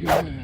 Yeah.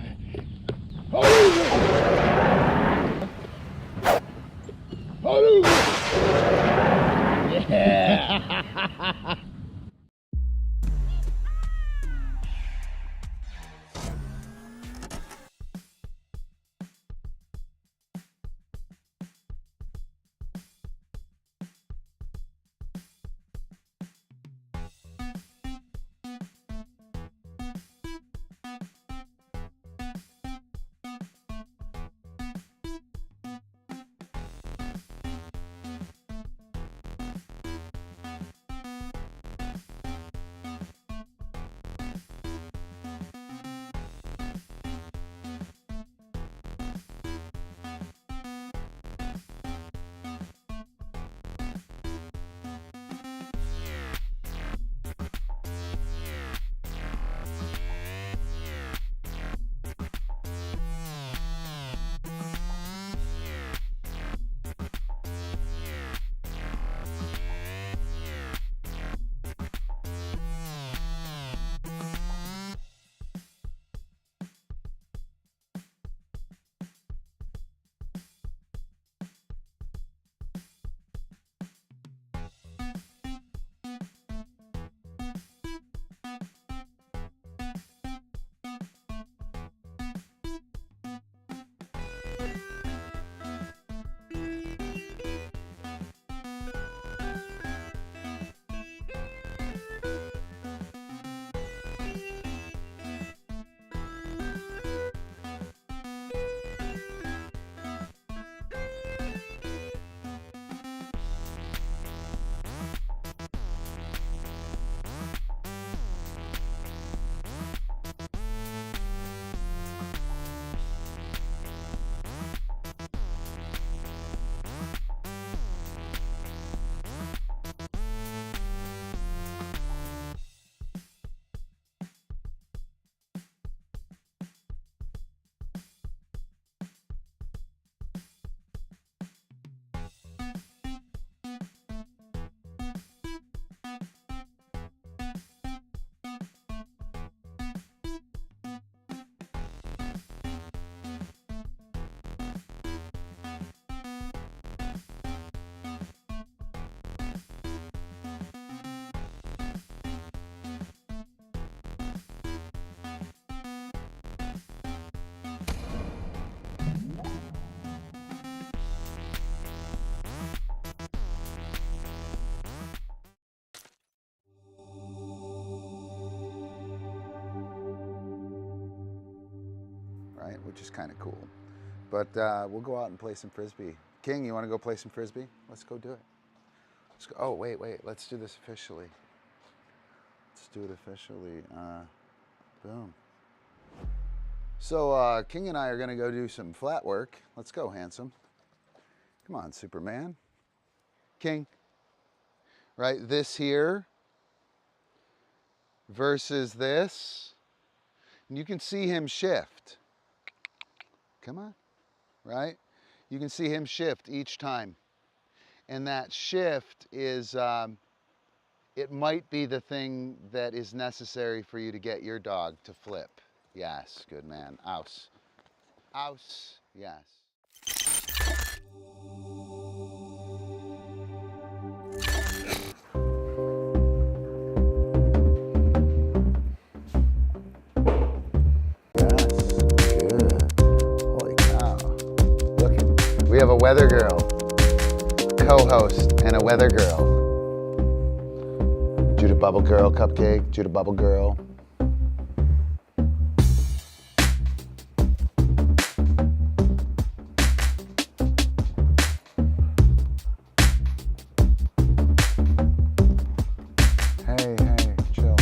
Which is kind of cool. But we'll go out and play some Frisbee. King, you want to go play some Frisbee? Let's go do it. Let's go. Oh, wait. Let's do this officially. Let's do it officially. Boom. So King and I are going to go do some flat work. Let's go, handsome. Come on, Superman. King. Right, this here versus this. And you can see him shift. Come on, right? You can see him shift each time. And that shift is, it might be the thing that is necessary for you to get your dog to flip. Yes, good man. Aus. Aus, yes. We have a weather girl, co-host, and a weather girl. Judah Bubble Girl Cupcake, Judah Bubble Girl. Hey, chill.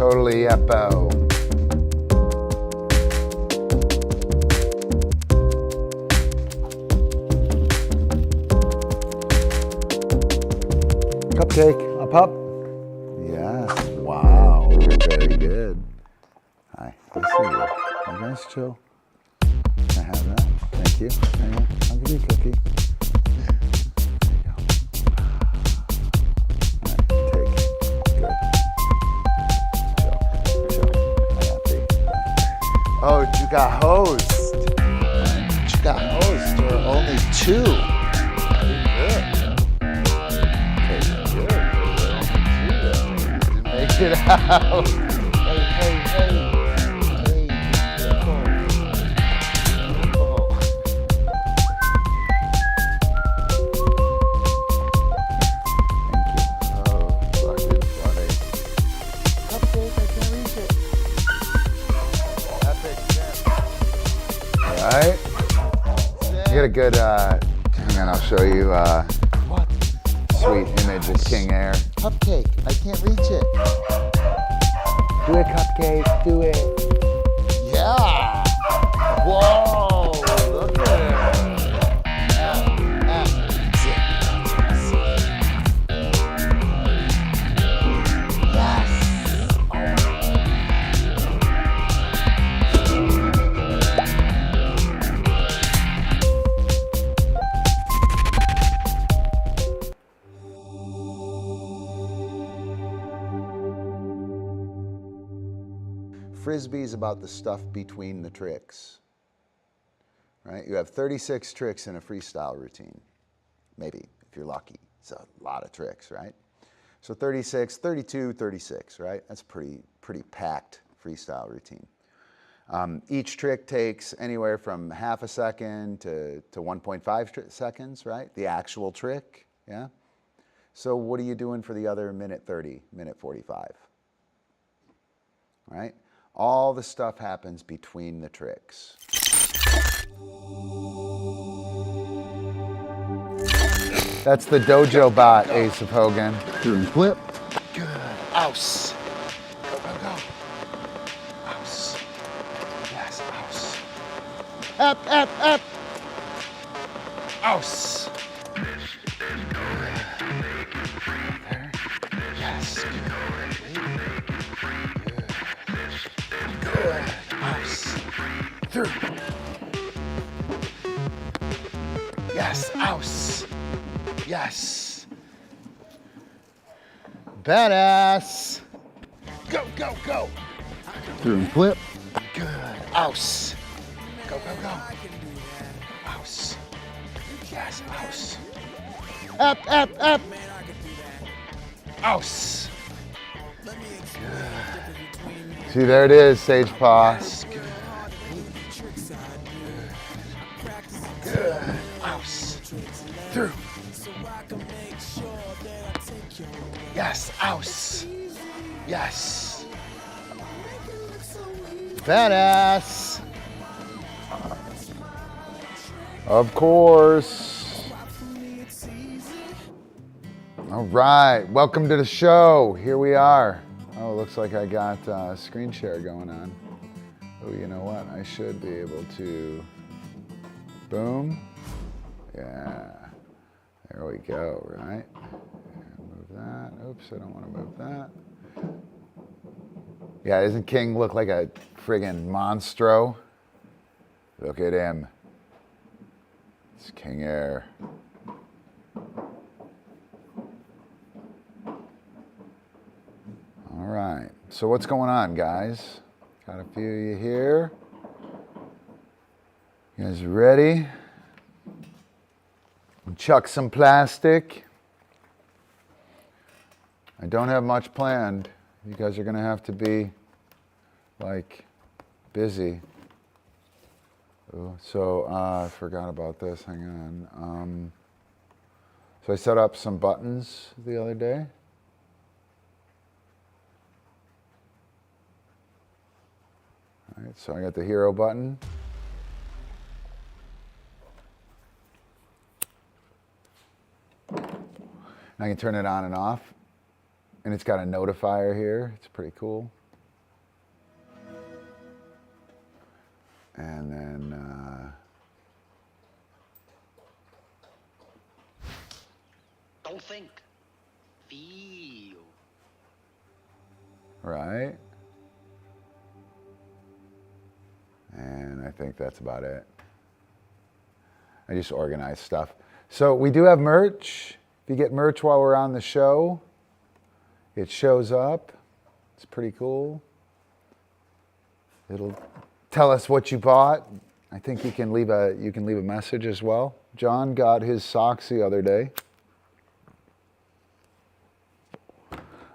Totally Eppo. Cupcake, up, up. Yes, wow, you're very good. Hi, good to see you. You guys chill. I have that. Thank you. Hang on. I'll give you a cookie. There you go. All right, take. Good. Chill. I got thee. Oh, you got hosed. You got hosed. There are only 2. Get out. Hey. Cupcake, I can't reach it. Epic. Right? You get a good, hang on, I'll show you what? Sweet image of King Air. Cupcake, I can't reach it. Do it, Cupcake, do it. Yeah. Whoa, look at it. Frisbee is about the stuff between the tricks, right? You have 36 tricks in a freestyle routine, maybe, if you're lucky. It's a lot of tricks, right? So 36, 32, 36, right? That's pretty packed freestyle routine. Each trick takes anywhere from half a second to 1.5 seconds, right? The actual trick, yeah? So what are you doing for the other minute 30, minute 45, right? All the stuff happens between the tricks. That's the Dojo bot, Ace of Hogan. Doing flip. Good. Ouse. Go. Ouse. Yes, ouse. Up. Ouse. There. Yes. Good. Ouse. Through. Yes, ouse. Yes. Badass. Go. Through and flip. Good. Ouse. Go. Ouse. Yes, ouse. Up. Ouse. Good. See, there it is, Sage Paw. Yes, good. Ouse. Through. Yes, ouse. Yes. Badass. Of course. All right, welcome to the show. Here we are. Oh, looks like I got screen share going on. Oh, you know what? I should be able to, boom. Yeah, there we go, right? Move that. Oops, I don't want to move that. Yeah, doesn't King look like a friggin' monstro? Look at him. It's King Air. All right, so what's going on, guys? Got a few of you here. You guys ready? Chuck some plastic. I don't have much planned. You guys are gonna have to be like busy. Ooh, so I forgot about this, hang on. So I set up some buttons the other day. All right, so I got the hero button. And I can turn it on and off. And it's got a notifier here. It's pretty cool. And then, don't think, feel. Right. And I think that's about it. I just organize stuff. So we do have merch. If you get merch while we're on the show, it shows up. It's pretty cool. It'll tell us what you bought. I think you can leave a message as well. John got his socks the other day.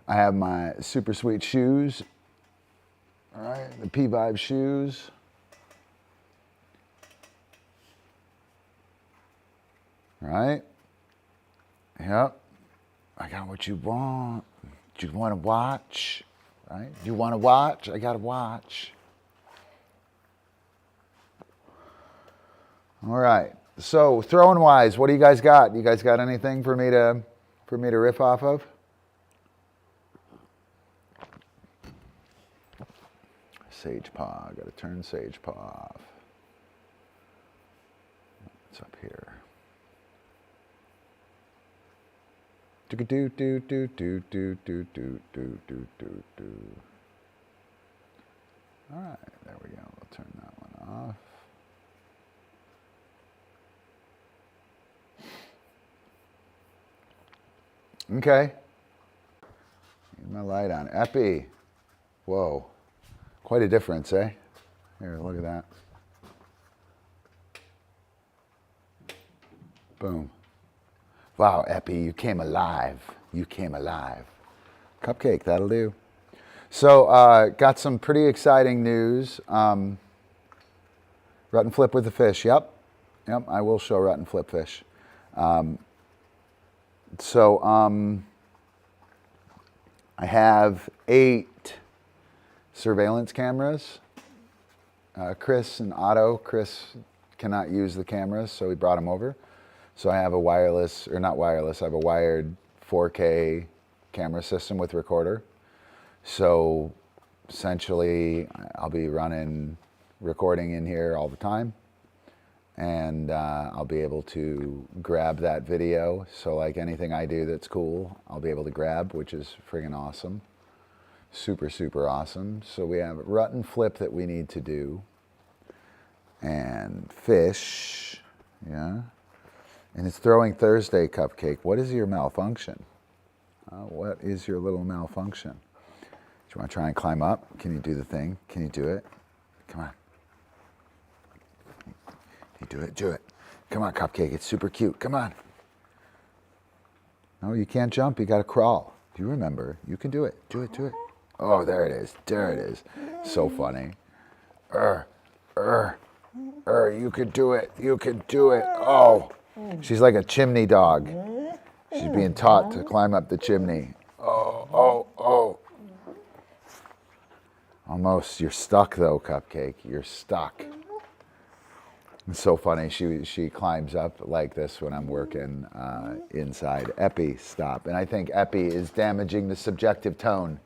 I have my super sweet shoes. All right, the P-Vibe shoes. Right? Yep. I got what you want. Do you want to watch? Right? Do you want to watch? I got to watch. All right. So, throwing wise, what do you guys got? You guys got anything for me to riff off of? Sage paw. Got to turn sage paw off. What's up here? Do do do do do do do do do do do. All right, there we go. We'll turn that one off. Okay. Need my light on. Eppie. Whoa. Quite a difference, eh? Here, look at that. Boom. Wow, Eppie, you came alive. You came alive. Cupcake, that'll do. So, got some pretty exciting news. Rut and flip with the fish. Yep, I will show rut and flip fish. I have 8 surveillance cameras. Chris and Otto. Chris cannot use the cameras, so we brought them over. So I have a wireless, or not wireless, I have a wired 4K camera system with recorder. So essentially, I'll be running recording in here all the time. And I'll be able to grab that video. So like anything I do that's cool, I'll be able to grab, which is friggin' awesome. Super, super awesome. So we have rut and flip that we need to do. And fish, yeah. And it's Throwing Thursday, Cupcake. What is your malfunction? What is your little malfunction? Do you want to try and climb up? Can you do the thing? Can you do it? Come on. You do it, do it. Come on, Cupcake, it's super cute. Come on. No, you can't jump, you gotta crawl. Do you remember? You can do it. Do it, do it. Oh, there it is. There it is. So funny. You could do it. You could do it. Oh. She's like a chimney dog. She's being taught to climb up the chimney. Oh. Almost. You're stuck though, Cupcake. You're stuck. It's so funny. She climbs up like this when I'm working inside. Eppie, stop. And I think Eppie is damaging the subjective tone.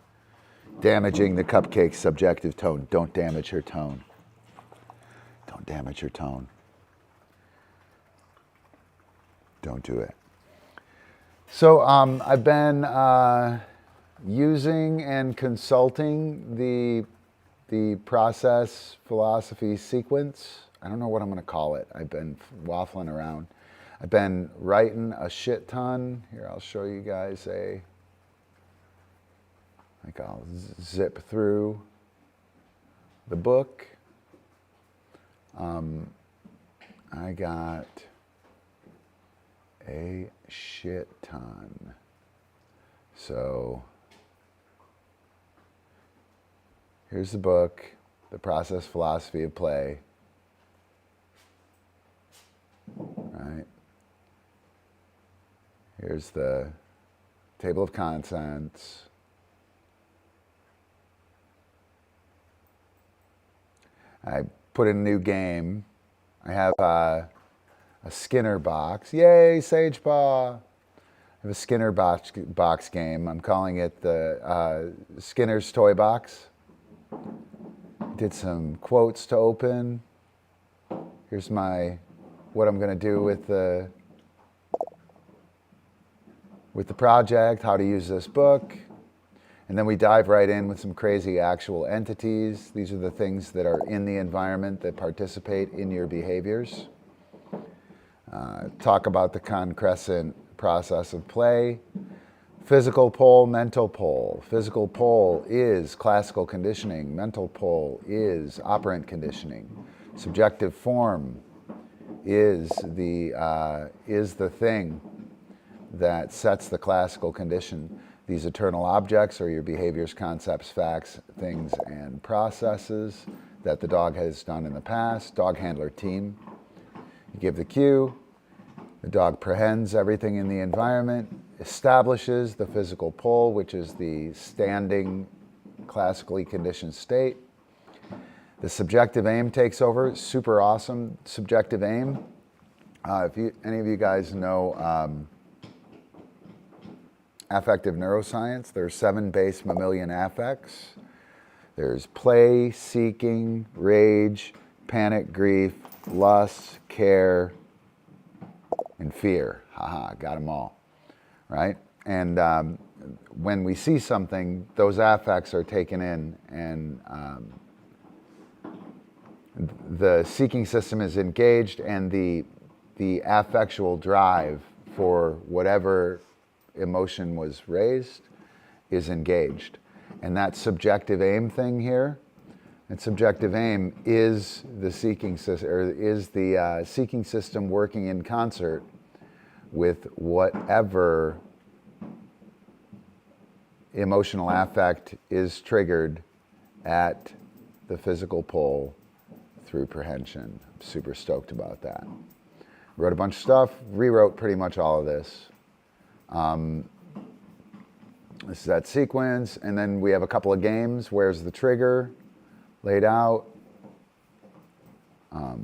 Damaging the Cupcake's subjective tone. Don't damage her tone. Don't damage her tone. Don't do it. So I've been using and consulting the process philosophy sequence. I don't know what I'm going to call it. I've been waffling around. I've been writing a shit ton. Here, I'll show you guys I'll zip through the book. I got a shit ton. So here's the book, The Process Philosophy of Play. Right. Here's the table of contents. I put in a new game. I have a Skinner box. Yay, Sage Paw! I have a Skinner box game. I'm calling it the Skinner's Toy Box. Did some quotes to open. Here's what I'm going to do with the project, how to use this book. And then we dive right in with some crazy actual entities. These are the things that are in the environment that participate in your behaviors. Talk about the concrescent process of play. Physical pole, mental pole. Physical pole is classical conditioning. Mental pole is operant conditioning. Subjective form is the thing that sets the classical condition. These eternal objects are your behaviors, concepts, facts, things, and processes that the dog has done in the past. Dog handler team. You give the cue. The dog prehends everything in the environment, establishes the physical pole, which is the standing, classically conditioned state. The subjective aim takes over. Super awesome subjective aim. If any of you guys know affective neuroscience, there are 7 base mammalian affects. There's play, seeking, rage, panic, grief, lust, care, and fear. Haha, got them all, right? And when we see something, those affects are taken in, and the seeking system is engaged, and the affectual drive for whatever emotion was raised is engaged. And that subjective aim thing here, and subjective aim is the seeking system, or is the seeking system working in concert with whatever emotional affect is triggered at the physical pole through prehension. I'm super stoked about that. Wrote a bunch of stuff, rewrote pretty much all of this. This is that sequence, and then we have a couple of games. Where's the trigger? Laid out. A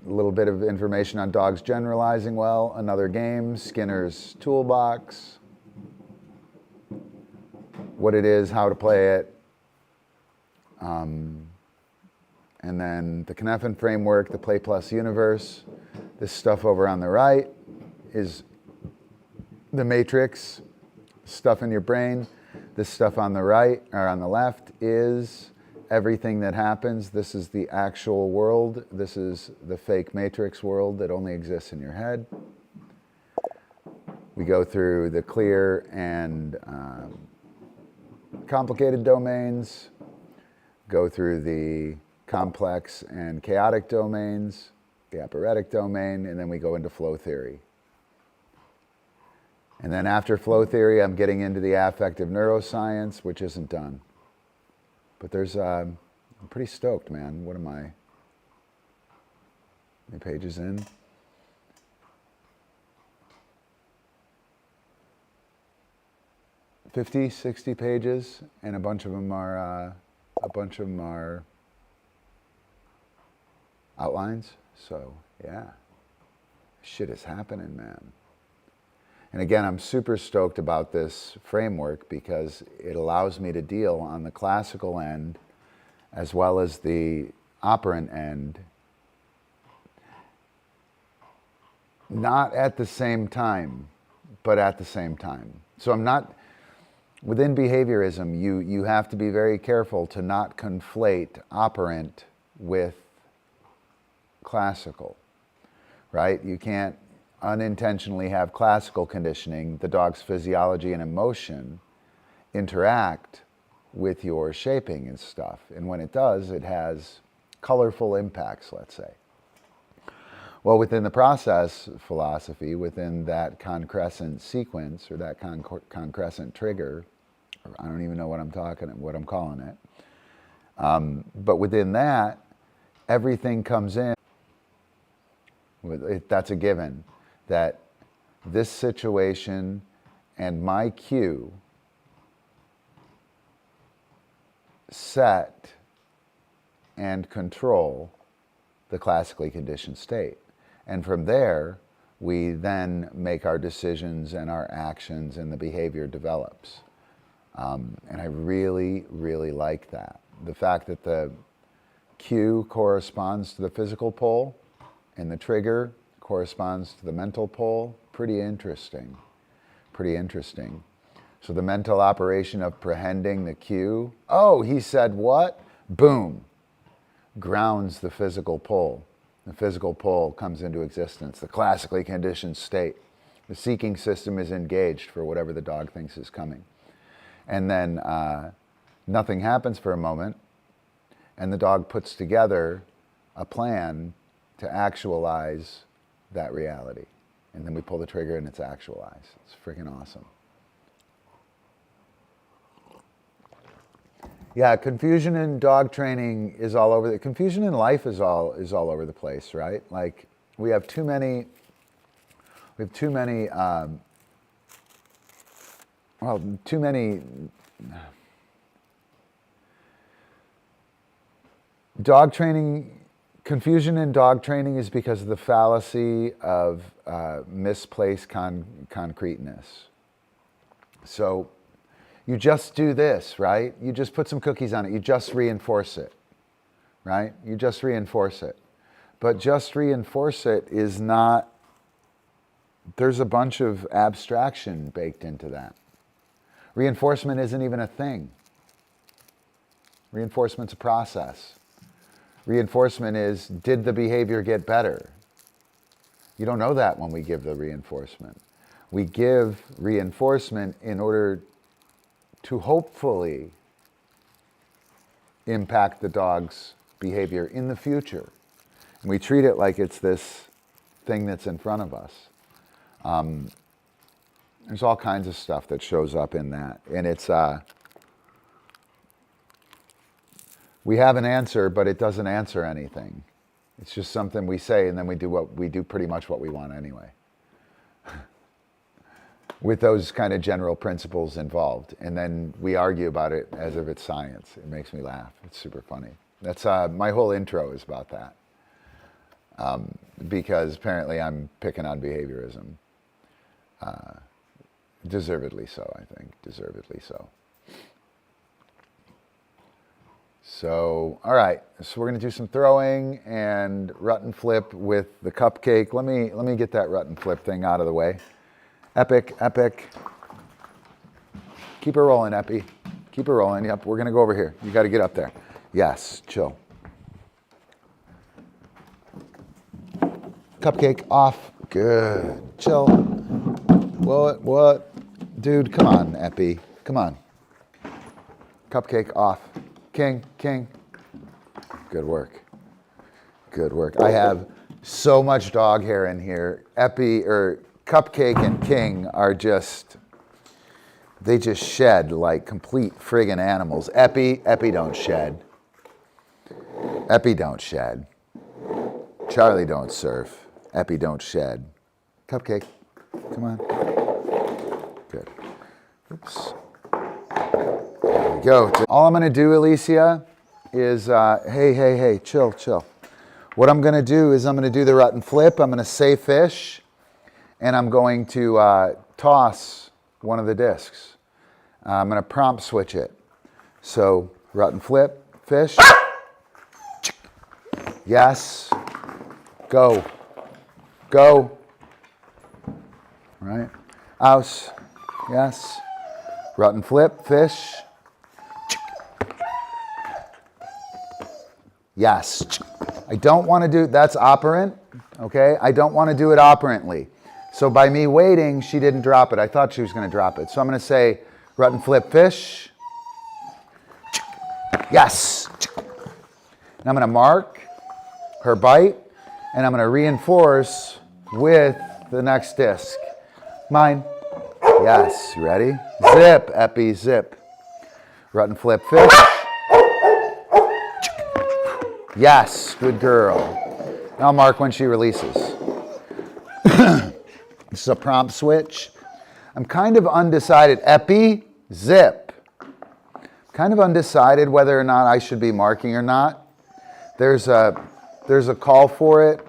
little bit of information on dogs generalizing well. Another game, Skinner's Toolbox. What it is, how to play it. And then the Kneffen framework, the Play Plus universe. This stuff over on the right is the matrix, stuff in your brain. This stuff on the right, or on the left, is everything that happens. This is the actual world. This is the fake matrix world that only exists in your head. We go through the clear and complicated domains, go through the complex and chaotic domains, the aporetic domain, and then we go into flow theory. And then after flow theory, I'm getting into the affective neuroscience, which isn't done. But there's, I'm pretty stoked, man. What am I? How many pages in? 50, 60 pages, and a bunch of them are outlines. So yeah, shit is happening, man. And again, I'm super stoked about this framework because it allows me to deal on the classical end as well as the operant end, not at the same time, but at the same time. So I'm not, within behaviorism, you have to be very careful to not conflate operant with classical, right? You can't unintentionally have classical conditioning, the dog's physiology and emotion, interact with your shaping and stuff. And when it does, it has colorful impacts, let's say. Well, within the process philosophy, within that concrescent sequence, or that concrescent trigger, or I don't even know what I'm calling it. But within that, everything comes in. That's a given. That this situation and my cue set and control the classically conditioned state. And from there, we then make our decisions and our actions, and the behavior develops. And I really, really like that. The fact that the cue corresponds to the physical pole, and the trigger corresponds to the mental pole. Pretty interesting. Pretty interesting. So the mental operation of prehending the cue, oh, he said what? Boom. Grounds the physical pole. The physical pole comes into existence, the classically conditioned state. The seeking system is engaged for whatever the dog thinks is coming. And then nothing happens for a moment, and the dog puts together a plan to actualize that reality. And then we pull the trigger and it's actualized. It's freaking awesome. Yeah, confusion in dog training is all over. Confusion in life is all over the place, right? Like we have too many. Too many. Dog training. Confusion in dog training is because of the fallacy of misplaced concreteness. So. You just do this, right? You just put some cookies on it. You just reinforce it, right? You just reinforce it. But just reinforce it is not, there's a bunch of abstraction baked into that. Reinforcement isn't even a thing. Reinforcement's a process. Reinforcement is, did the behavior get better? You don't know that when we give the reinforcement. We give reinforcement in order to hopefully impact the dog's behavior in the future. And we treat it like it's this thing that's in front of us. There's all kinds of stuff that shows up in that. And it's, we have an answer, but it doesn't answer anything. It's just something we say, and then we do pretty much what we want anyway. With those kind of general principles involved. And then we argue about it as if it's science. It makes me laugh. It's super funny. That's my whole intro is about that. Because apparently I'm picking on behaviorism. Deservedly so, I think. Deservedly so. So, all right. So we're going to do some throwing and rut and flip with the cupcake. Let me get that rut and flip thing out of the way. Epic, epic. Keep her rolling, Eppie. Keep her rolling. Yep, we're going to go over here. You got to get up there. Yes, chill. Cupcake off. Good. Chill. What? Dude, come on, Eppie. Come on. Cupcake off. King. Good work. Good work. I have so much dog hair in here. Eppie, Cupcake and King are they just shed like complete friggin' animals. Eppie don't shed. Eppie don't shed. Charlie don't surf. Eppie don't shed. Cupcake, come on. Good. Oops. There we go. All I'm gonna do, Alicia, is, hey, chill. What I'm gonna do is I'm gonna do the rut and flip. I'm gonna say fish. And I'm going to toss one of the discs. I'm going to prompt switch it. So, rut and flip, fish. Yes. Go. Right. Aus. Yes. Rut and flip, fish. Yes. I don't want to do, that's operant, okay? I don't want to do it operantly. So by me waiting, she didn't drop it. I thought she was going to drop it. So I'm going to say, rut and flip, fish. Yes. And I'm going to mark her bite, and I'm going to reinforce with the next disc. Mine. Yes. You ready? Zip, Eppie, zip. Rut and flip, fish. Yes. Good girl. And I'll mark when she releases. This is a prompt switch. I'm kind of undecided. Eppie, zip. Kind of undecided whether or not I should be marking or not. There's a call for it,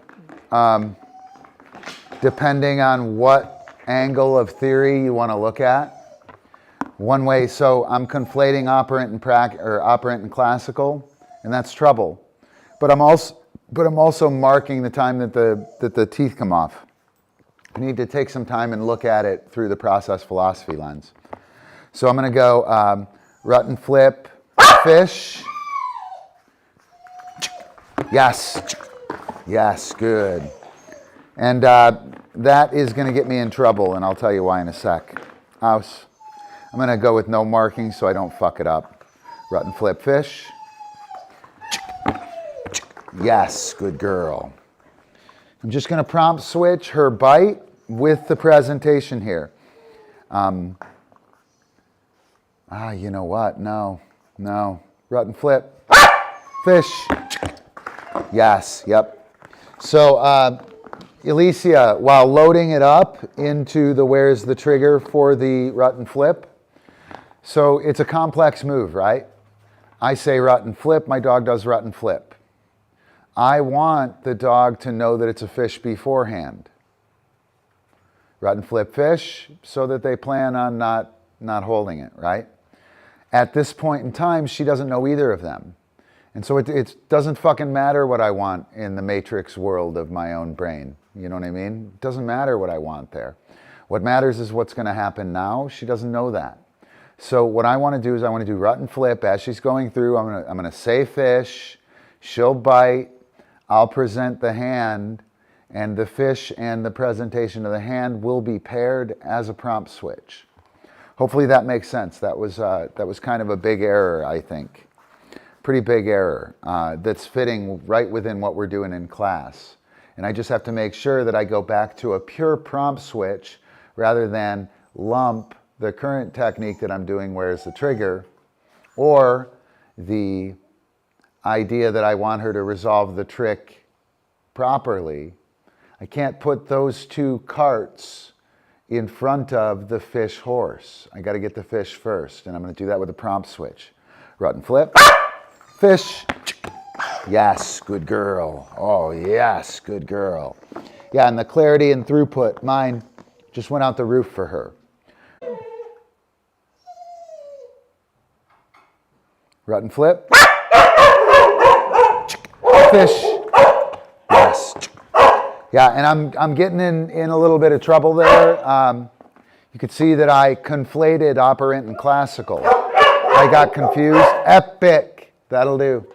depending on what angle of theory you want to look at. One way, so I'm conflating operant and classical, and that's trouble. but I'm also marking the time that the teeth come off. I need to take some time and look at it through the process philosophy lens. So I'm going to go rut and flip, fish. Yes. Yes, good. And that is going to get me in trouble, and I'll tell you why in a sec. House. I'm going to go with no marking so I don't fuck it up. Rut and flip, fish. Yes, good girl. I'm just going to prompt switch her bite with the presentation here. You know what? No. Rut and flip. Fish. Yes, yep. So, Alicia, while loading it up into the where's the trigger for the rut and flip, so it's a complex move, right? I say rut and flip, my dog does rut and flip. I want the dog to know that it's a fish beforehand. Rut and flip fish so that they plan on not holding it, right? At this point in time, she doesn't know either of them. And so it doesn't fucking matter what I want in the matrix world of my own brain. You know what I mean? It doesn't matter what I want there. What matters is what's going to happen now. She doesn't know that. So what I want to do is I want to do rut and flip. As she's going through, I'm going to say fish. She'll bite. I'll present the hand. And the fish and the presentation of the hand will be paired as a prompt switch. Hopefully that makes sense. That was kind of a big error, I think. Pretty big error that's fitting right within what we're doing in class. And I just have to make sure that I go back to a pure prompt switch rather than lump the current technique that I'm doing, where's the trigger, or the idea that I want her to resolve the trick properly. I can't put those two carts in front of the fish horse. I got to get the fish first, and I'm going to do that with a prompt switch. Rut and flip. Fish. Yes, good girl. Oh, yes, good girl. Yeah, and the clarity and throughput, mine just went out the roof for her. Rut and flip. Fish. Yes. Yeah, and I'm getting in a little bit of trouble there. You could see that I conflated operant and classical. I got confused. Epic. That'll do.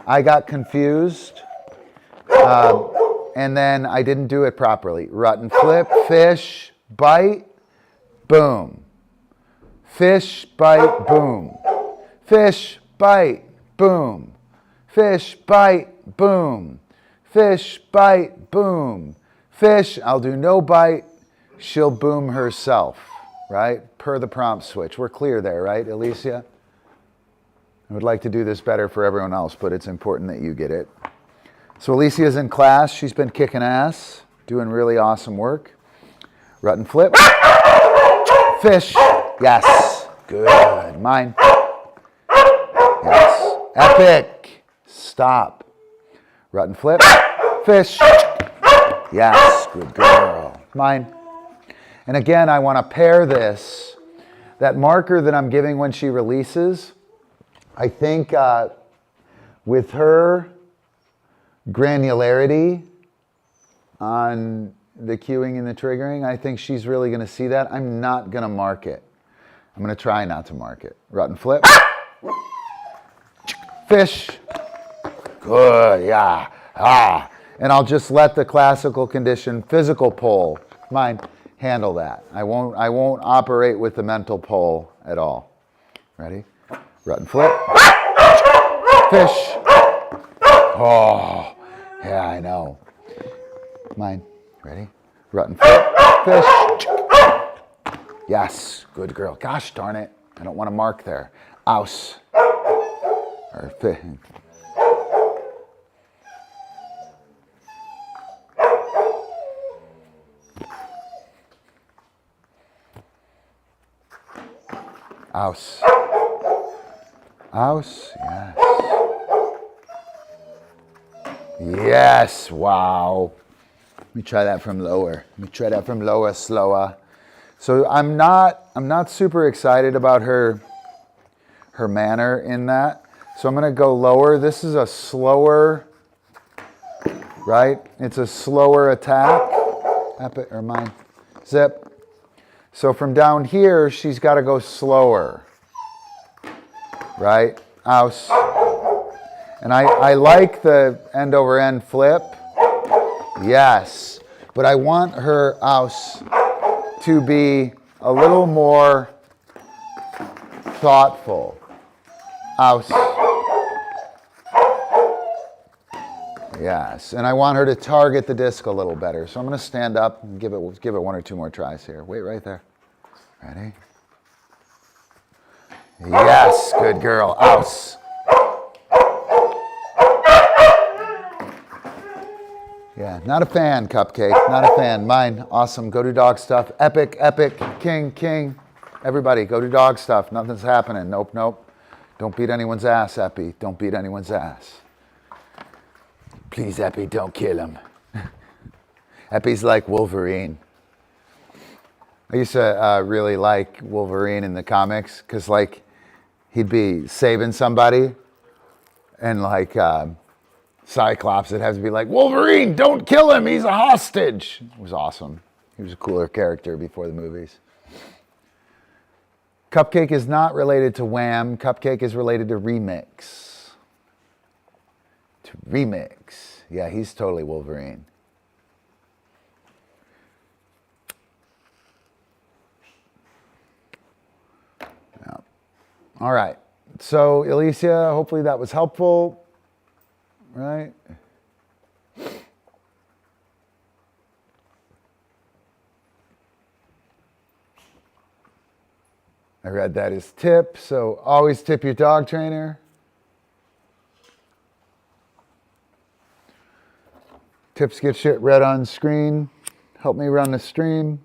I got confused, and then I didn't do it properly. Rut and flip, fish, bite, boom. Fish, bite, boom. Fish, bite, boom. Fish, bite, boom. Fish, bite, boom. Fish, I'll do no bite. She'll boom herself, right? Per the prompt switch. We're clear there, right, Alicia? I would like to do this better for everyone else, but it's important that you get it. So Alicia's in class. She's been kicking ass, doing really awesome work. Rut and flip. Fish. Yes. Good. Mine. Yes. Epic. Stop. Rut and flip. Fish. Yes. Good girl. Mine. And again, I want to pair this. That marker that I'm giving when she releases, I think with her granularity on the cueing and the triggering, I think she's really going to see that. I'm not going to mark it. I'm going to try not to mark it. Rut and flip. Fish. Good, yeah. Ah. And I'll just let the classical condition physical pole, mine, handle that. I won't operate with the mental pole at all. Ready? Rut and flip. Fish. Oh, yeah, I know. Mine. Ready? Rut and flip. Fish. Yes, good girl. Gosh darn it. I don't want to mark there. Ouse. Or fish. Ouse. Ouse, yes. Yes, wow. Let me try that from lower. Slower. So I'm not super excited about her manner in that. So I'm going to go lower. This is a slower right? It's a slower attack. Eppie, or mine. Zip. So from down here, she's got to go slower, right? Ouse. And I like the end over end flip. Yes. But I want her ouse to be a little more thoughtful. Ouse. Yes, and I want her to target the disc a little better. So I'm going to stand up and give it 1 or 2 more tries here. Wait right there. Ready? Yes, good girl. Ouse. Yeah, not a fan, Cupcake. Not a fan. Mine, awesome. Go do dog stuff. Epic, epic. King, king. Everybody, go do dog stuff. Nothing's happening. Nope, nope. Don't beat anyone's ass, Eppie. Don't beat anyone's ass. Please, Eppie, don't kill him. Eppie's like Wolverine. I used to really like Wolverine in the comics because, like, he'd be saving somebody and, like, Cyclops would have to be like, Wolverine, don't kill him. He's a hostage. It was awesome. He was a cooler character before the movies. Cupcake is not related to Wham. Cupcake is related to Remix. To Remix. Yeah, he's totally Wolverine. Yeah. All right. So, Alicia, hopefully that was helpful. Right? I read that as tip, so always tip your dog trainer. Tips get shit read on screen. Help me run the stream.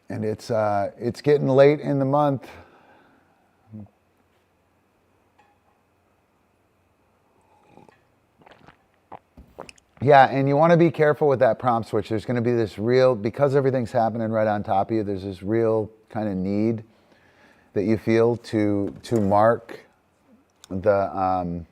And it's getting late in the month. Yeah, and you want to be careful with that prompt switch. There's going to be this real, because everything's happening right on top of you, there's this real kind of need that you feel to mark the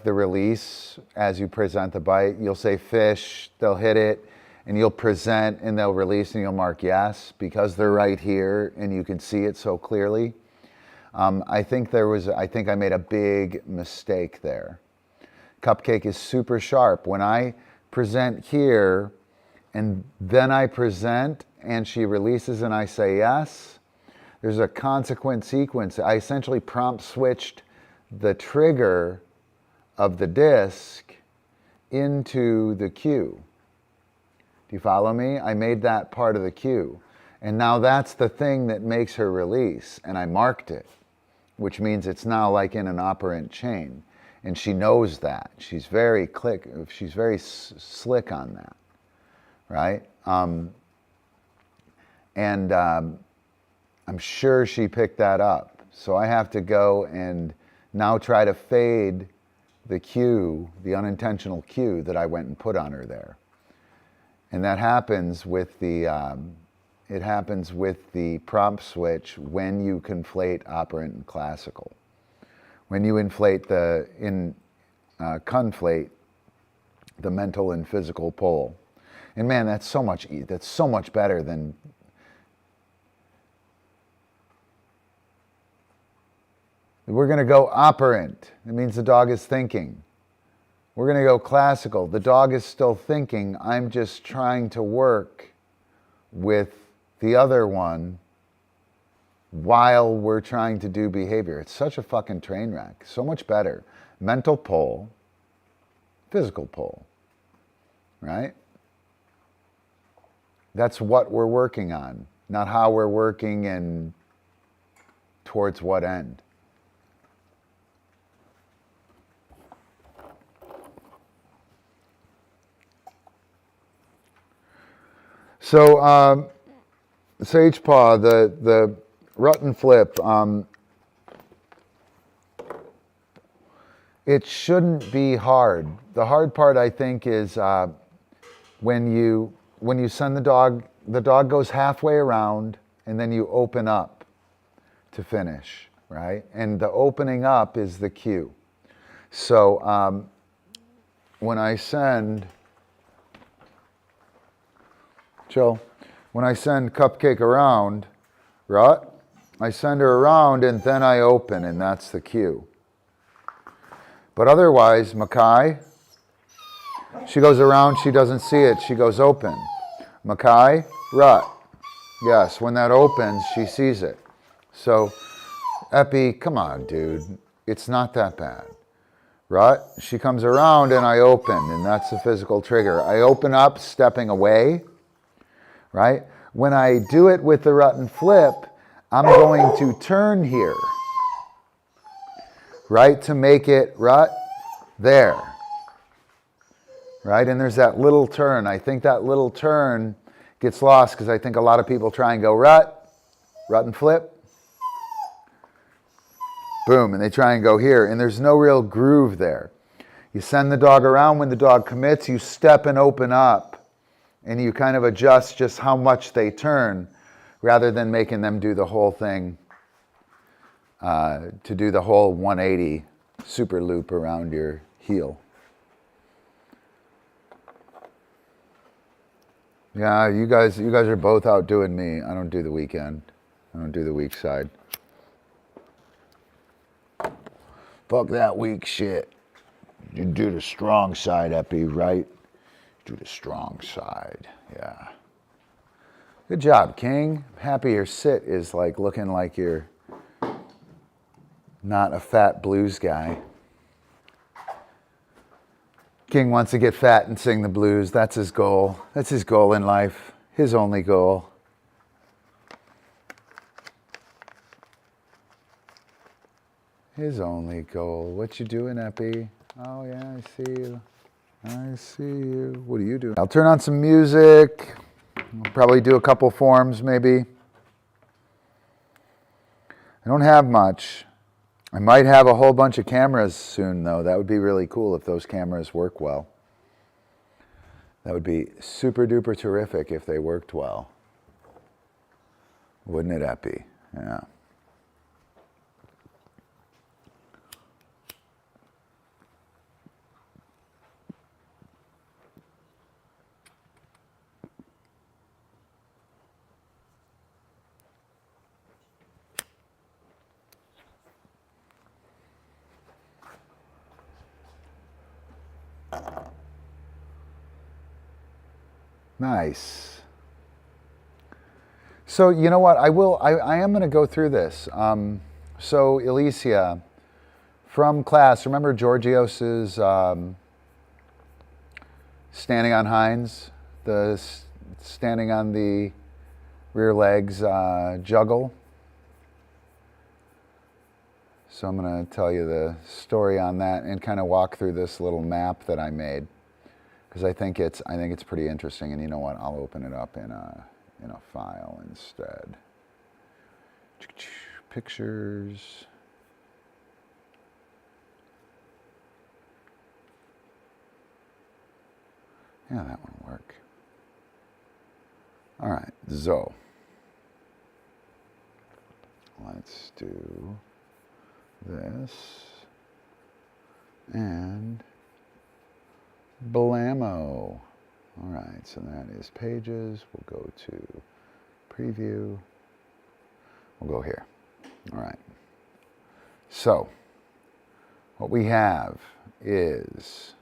release as you present the bite. You'll say fish, they'll hit it, and you'll present and they'll release and you'll mark yes because they're right here and you can see it so clearly. I think I made a big mistake there. Cupcake is super sharp. When I present here and then I present and she releases and I say yes, there's a consequent sequence. I essentially prompt switched the trigger of the disc into the cue. Do you follow me? I made that part of the cue. And now that's the thing that makes her release. And I marked it, which means it's now like in an operant chain. And she knows that. She's very slick on that, right? I'm sure she picked that up. So I have to go and now try to fade the cue, the unintentional cue that I went and put on her there. And that happens with the prompt switch when you conflate operant and classical. When you conflate the mental and physical pole. And man, that's so much better than we're going to go operant. It means the dog is thinking. We're going to go classical. The dog is still thinking. I'm just trying to work with the other one while we're trying to do behavior. It's such a fucking train wreck. So much better. Mental pole, physical pole, right? That's what we're working on, not how we're working and towards what end. So, Sage Paw, the rut and flip, it shouldn't be hard. The hard part, I think, is when you send the dog goes halfway around, and then you open up to finish. right? And the opening up is the cue. So when I send, Jill, when I send Cupcake around, right? I send her around and then I open, and that's the cue. But otherwise, Makai, she goes around, she doesn't see it, she goes open. Makai, rut. Yes, when that opens, she sees it. So, Eppie, come on, dude. It's not that bad. Rut, she comes around and I open, and that's the physical trigger. I open up, stepping away, right? When I do it with the rut and flip, I'm going to turn here, right? To make it rut there, right? And there's that little turn. I think that little turn gets lost because I think a lot of people try and go rut and flip, boom, and they try and go here, and there's no real groove there. You send the dog around. When the dog commits, you step and open up, and you kind of adjust just how much they turn rather than making them do the whole thing, to do the whole 180 super loop around your heel. Yeah, you guys are both outdoing me. I don't do the weekend. I don't do the weak side. Fuck that weak shit. You do the strong side, Eppie, right? Do the strong side, yeah. Good job, King. I'm happy your sit is like looking like you're not a fat blues guy. King wants to get fat and sing the blues. That's his goal. That's his goal in life. His only goal. His only goal. What you doing, Eppie? Oh yeah, I see you. I see you. What are you doing? I'll turn on some music. I'll probably do a couple forms, maybe. I don't have much. I might have a whole bunch of cameras soon, though. That would be really cool if those cameras work well. That would be super duper terrific if they worked well. Wouldn't it, Eppie? Yeah. Nice. So you know what? I am going to go through this. So Alicia, from class, remember Georgios's standing on hinds, the standing on the rear legs juggle. So I'm going to tell you the story on that and kind of walk through this little map that I made, because I think it's pretty interesting. And you know what? I'll open it up in a file instead. Pictures. Yeah, that one will work. All right, so let's do this and blammo. All right, so that is pages. We'll go to preview. We'll go here. All right. So what we have is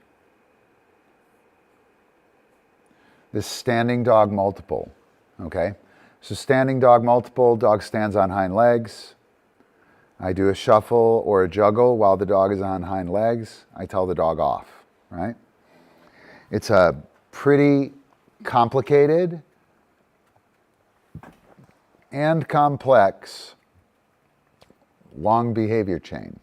this standing dog multiple, okay? So standing dog multiple, dog stands on hind legs. I do a shuffle or a juggle while the dog is on hind legs. I tell the dog off, right? It's a pretty complicated and complex long behavior chain.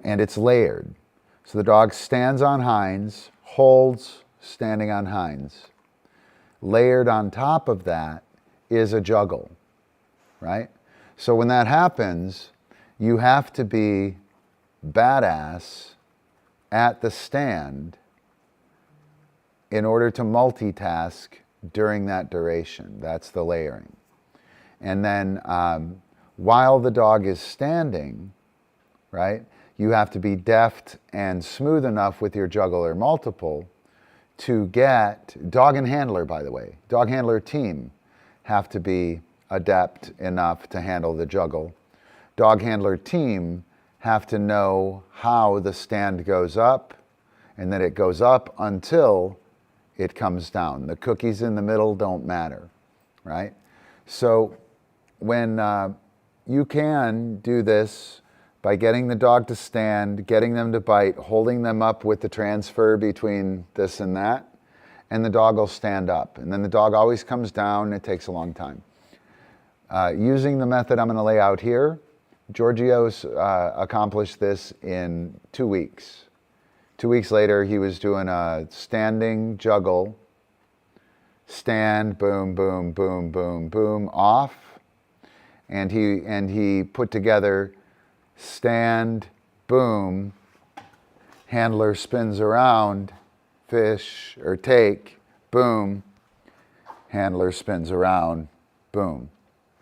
And it's layered. So the dog stands on hinds, holds, standing on hinds. Layered on top of that is a juggle, right? So when that happens, you have to be badass at the stand in order to multitask during that duration. That's the layering. And then while the dog is standing, right, you have to be deft and smooth enough with your juggle or multiple to get, dog and handler, by the way, dog handler team have to be adept enough to handle the juggle. Dog handler team have to know how the stand goes up and that it goes up until it comes down. The cookies in the middle don't matter, right? So when you can do this by getting the dog to stand, getting them to bite, holding them up with the transfer between this and that, and the dog will stand up. And then the dog always comes down. It takes a long time. Using the method I'm going to lay out here, Giorgio's accomplished this in 2 weeks. 2 weeks later, he was doing a standing juggle, stand, boom, boom, boom, boom, boom, off, and he put together stand, boom, handler spins around, fish or take, boom, handler spins around, boom,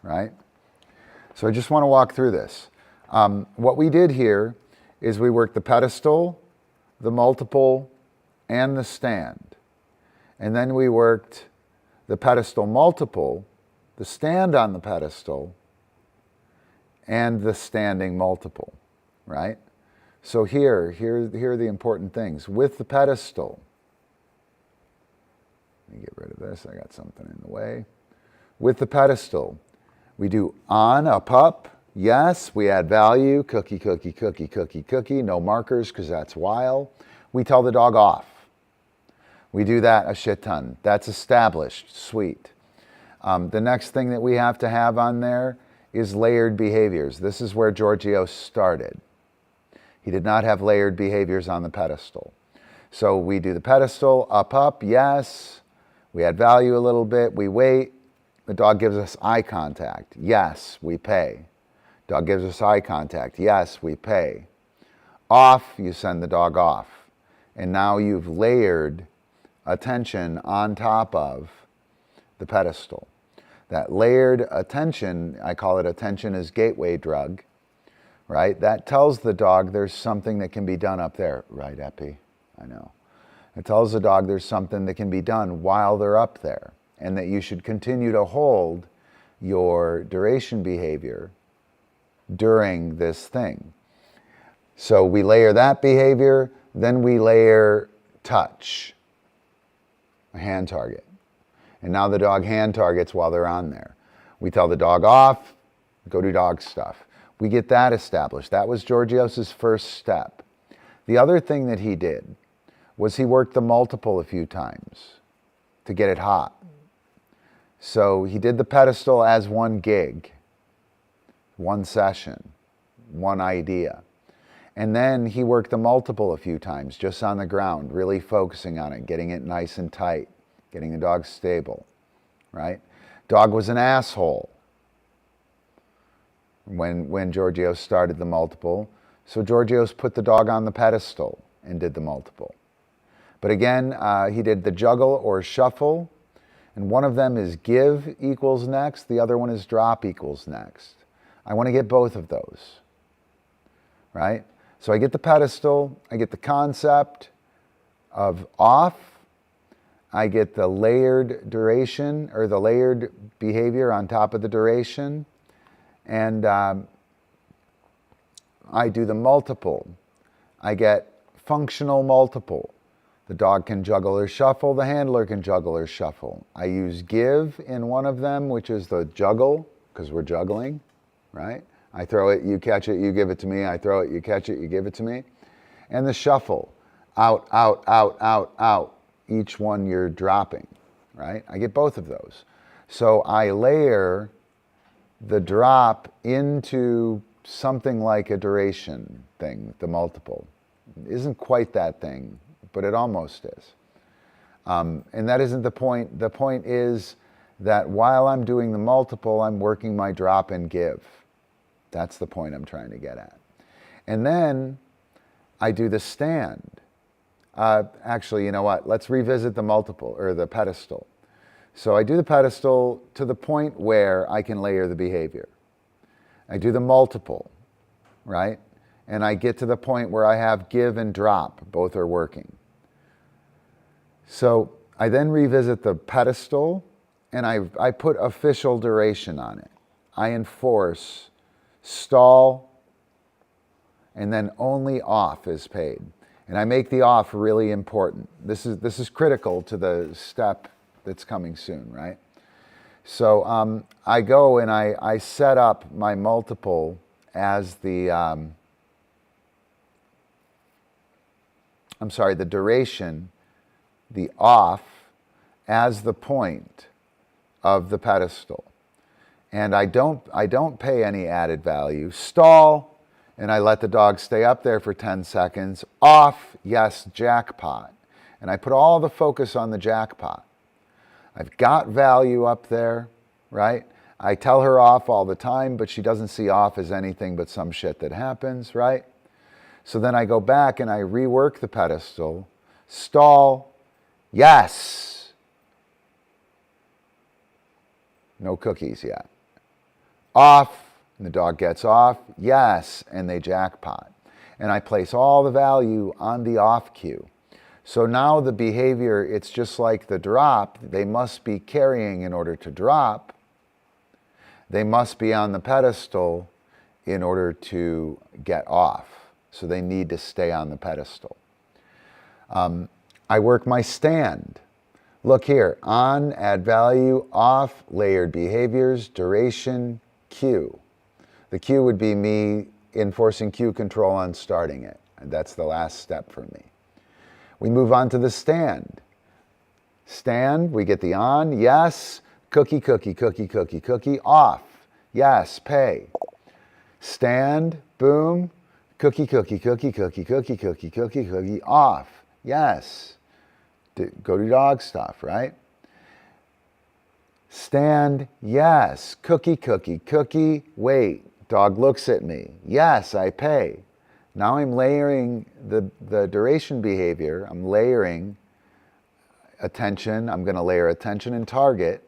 right? So I just want to walk through this. What we did here is we worked the pedestal, the multiple, and the stand. And then we worked the pedestal multiple, the stand on the pedestal, and the standing multiple, right? So here are the important things. With the pedestal, let me get rid of this, I got something in the way. With the pedestal, we do on, up, yes, we add value, cookie, cookie, cookie, cookie, cookie, no markers because that's while. We tell the dog off. We do that a shit ton. That's established, sweet. The next thing that we have to have on there is layered behaviors. This is where Giorgio started. He did not have layered behaviors on the pedestal. So we do the pedestal, up, yes. We add value a little bit, we wait. The dog gives us eye contact. Yes, we pay. Dog gives us eye contact. Yes, we pay. Off, you send the dog off. And now you've layered attention on top of the pedestal. That layered attention, I call it attention as gateway drug, right? That tells the dog there's something that can be done up there. Right, Eppie? I know. It tells the dog there's something that can be done while they're up there, and that you should continue to hold your duration behavior during this thing. So we layer that behavior, then we layer touch, a hand target. And now the dog hand targets while they're on there. We tell the dog off, go do dog stuff. We get that established. That was Giorgio's first step. The other thing that he did was he worked the multiple a few times to get it hot. So he did the pedestal as one gig, one session, one idea. And then he worked the multiple a few times, just on the ground, really focusing on it, getting it nice and tight, getting the dog stable, right? Dog was an asshole when Giorgio started the multiple. So Giorgio's put the dog on the pedestal and did the multiple. But again, he did the juggle or shuffle, and one of them is give equals next, the other one is drop equals next. I want to get both of those, right? So I get the pedestal, I get the concept of off, I get the layered duration or the layered behavior on top of the duration, and I do the multiple. I get functional multiple. The dog can juggle or shuffle, the handler can juggle or shuffle. I use give in one of them, which is the juggle, because we're juggling, right? I throw it, you catch it, you give it to me. I throw it, you catch it, you give it to me. And the shuffle, out, out, out, out, out. Each one you're dropping, right? I get both of those. So I layer the drop into something like a duration thing, the multiple. It isn't quite that thing, but it almost is. And that isn't the point. The point is that while I'm doing the multiple, I'm working my drop and give. That's the point I'm trying to get at. And then I do the stand. Actually, you know what? Let's revisit the multiple or the pedestal. So I do the pedestal to the point where I can layer the behavior. I do the multiple, right? And I get to the point where I have give and drop. Both are working. So I then revisit the pedestal, and I put official duration on it. I enforce stall, and then only off is paid. And I make the off really important. This is critical to the step that's coming soon, right? So I go and I set up my multiple as the, the duration, the off, as the point of the pedestal. And I don't pay any added value. Stall, and I let the dog stay up there for 10 seconds. Off, yes, jackpot. And I put all the focus on the jackpot. I've got value up there, right? I tell her off all the time, but she doesn't see off as anything but some shit that happens, right? So then I go back and I rework the pedestal. Stall, yes. No cookies yet. Off, and the dog gets off, yes, and they jackpot. And I place all the value on the off cue. So now the behavior, it's just like the drop. They must be carrying in order to drop. They must be on the pedestal in order to get off. So they need to stay on the pedestal. I work my stand. Look here, on, add value, off, layered behaviors, duration, cue. The cue would be me enforcing cue control on starting it. And that's the last step for me. We move on to the stand. Stand, we get the on, yes, cookie, cookie, cookie, cookie, cookie, off, yes, pay. Stand, boom, cookie, cookie, cookie, cookie, cookie, cookie, cookie, cookie, off, yes. Go do dog stuff, right? Stand, yes, cookie, cookie, cookie, wait. Dog looks at me, yes, I pay. Now I'm layering the duration behavior. I'm layering attention. I'm going to layer attention and target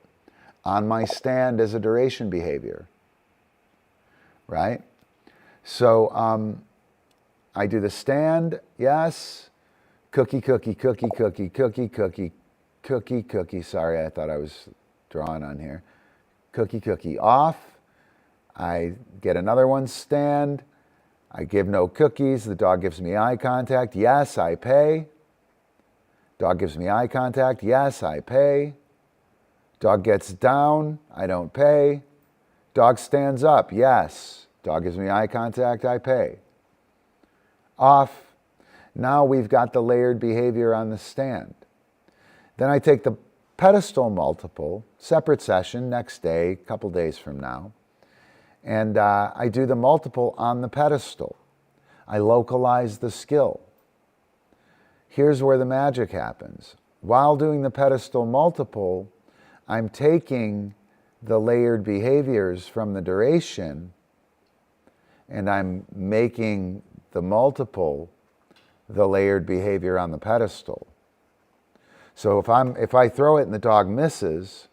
on my stand as a duration behavior, right? So I do the stand, yes, cookie, cookie, cookie, cookie, cookie, cookie, cookie, cookie. Sorry, I thought I was drawing on here. Cookie, cookie, off. I get another one, stand. I give no cookies. The dog gives me eye contact. Yes, I pay. Dog gives me eye contact. Yes, I pay. Dog gets down. I don't pay. Dog stands up. Yes. Dog gives me eye contact. I pay. Off. Now we've got the layered behavior on the stand. Then I take the pedestal multiple, separate session, next day, a couple days from now. And I do the multiple on the pedestal. I localize the skill. Here's where the magic happens. While doing the pedestal multiple, I'm taking the layered behaviors from the duration and I'm making the multiple the layered behavior on the pedestal. So if I throw it and the dog misses,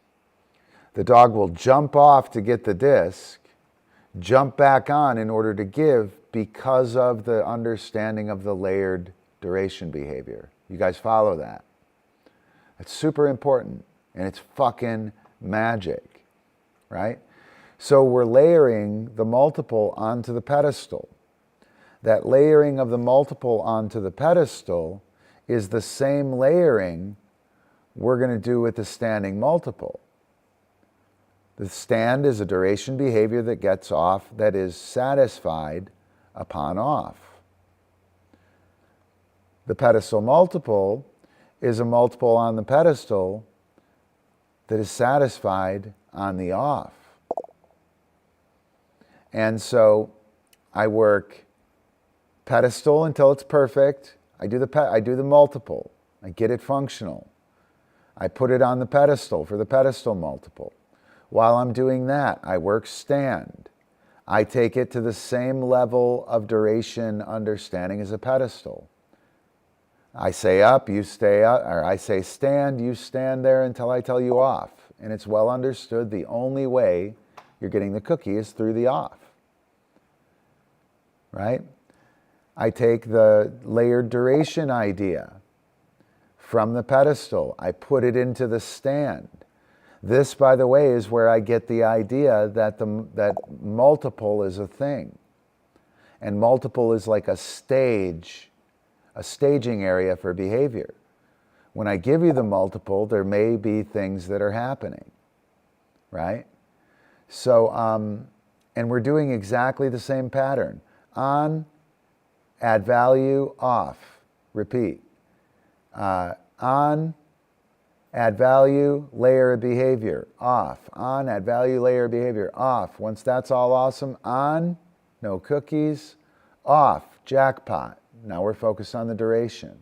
the dog will jump off to get the disc, jump back on in order to give because of the understanding of the layered duration behavior. You guys follow that? It's super important and it's fucking magic, right? So we're layering the multiple onto the pedestal. That layering of the multiple onto the pedestal is the same layering we're going to do with the standing multiple. The stand is a duration behavior that gets off, that is satisfied upon off. The pedestal multiple is a multiple on the pedestal that is satisfied on the off. And so I work pedestal until it's perfect. I do the multiple. I get it functional. I put it on the pedestal for the pedestal multiple. While I'm doing that, I work stand. I take it to the same level of duration understanding as a pedestal. I say up, you stay up, or I say stand, you stand there until I tell you off. And it's well understood the only way you're getting the cookie is through the off. right? I take the layered duration idea from the pedestal. I put it into the stand. This, by the way, is where I get the idea that that multiple is a thing. And multiple is like a stage, a staging area for behavior. When I give you the multiple, there may be things that are happening, right? So, and we're doing exactly the same pattern. On, add value, off, repeat. On, add value, layer a behavior, off. On, add value, layer a behavior, off. Once that's all awesome, on, no cookies, off, jackpot. Now we're focused on the duration,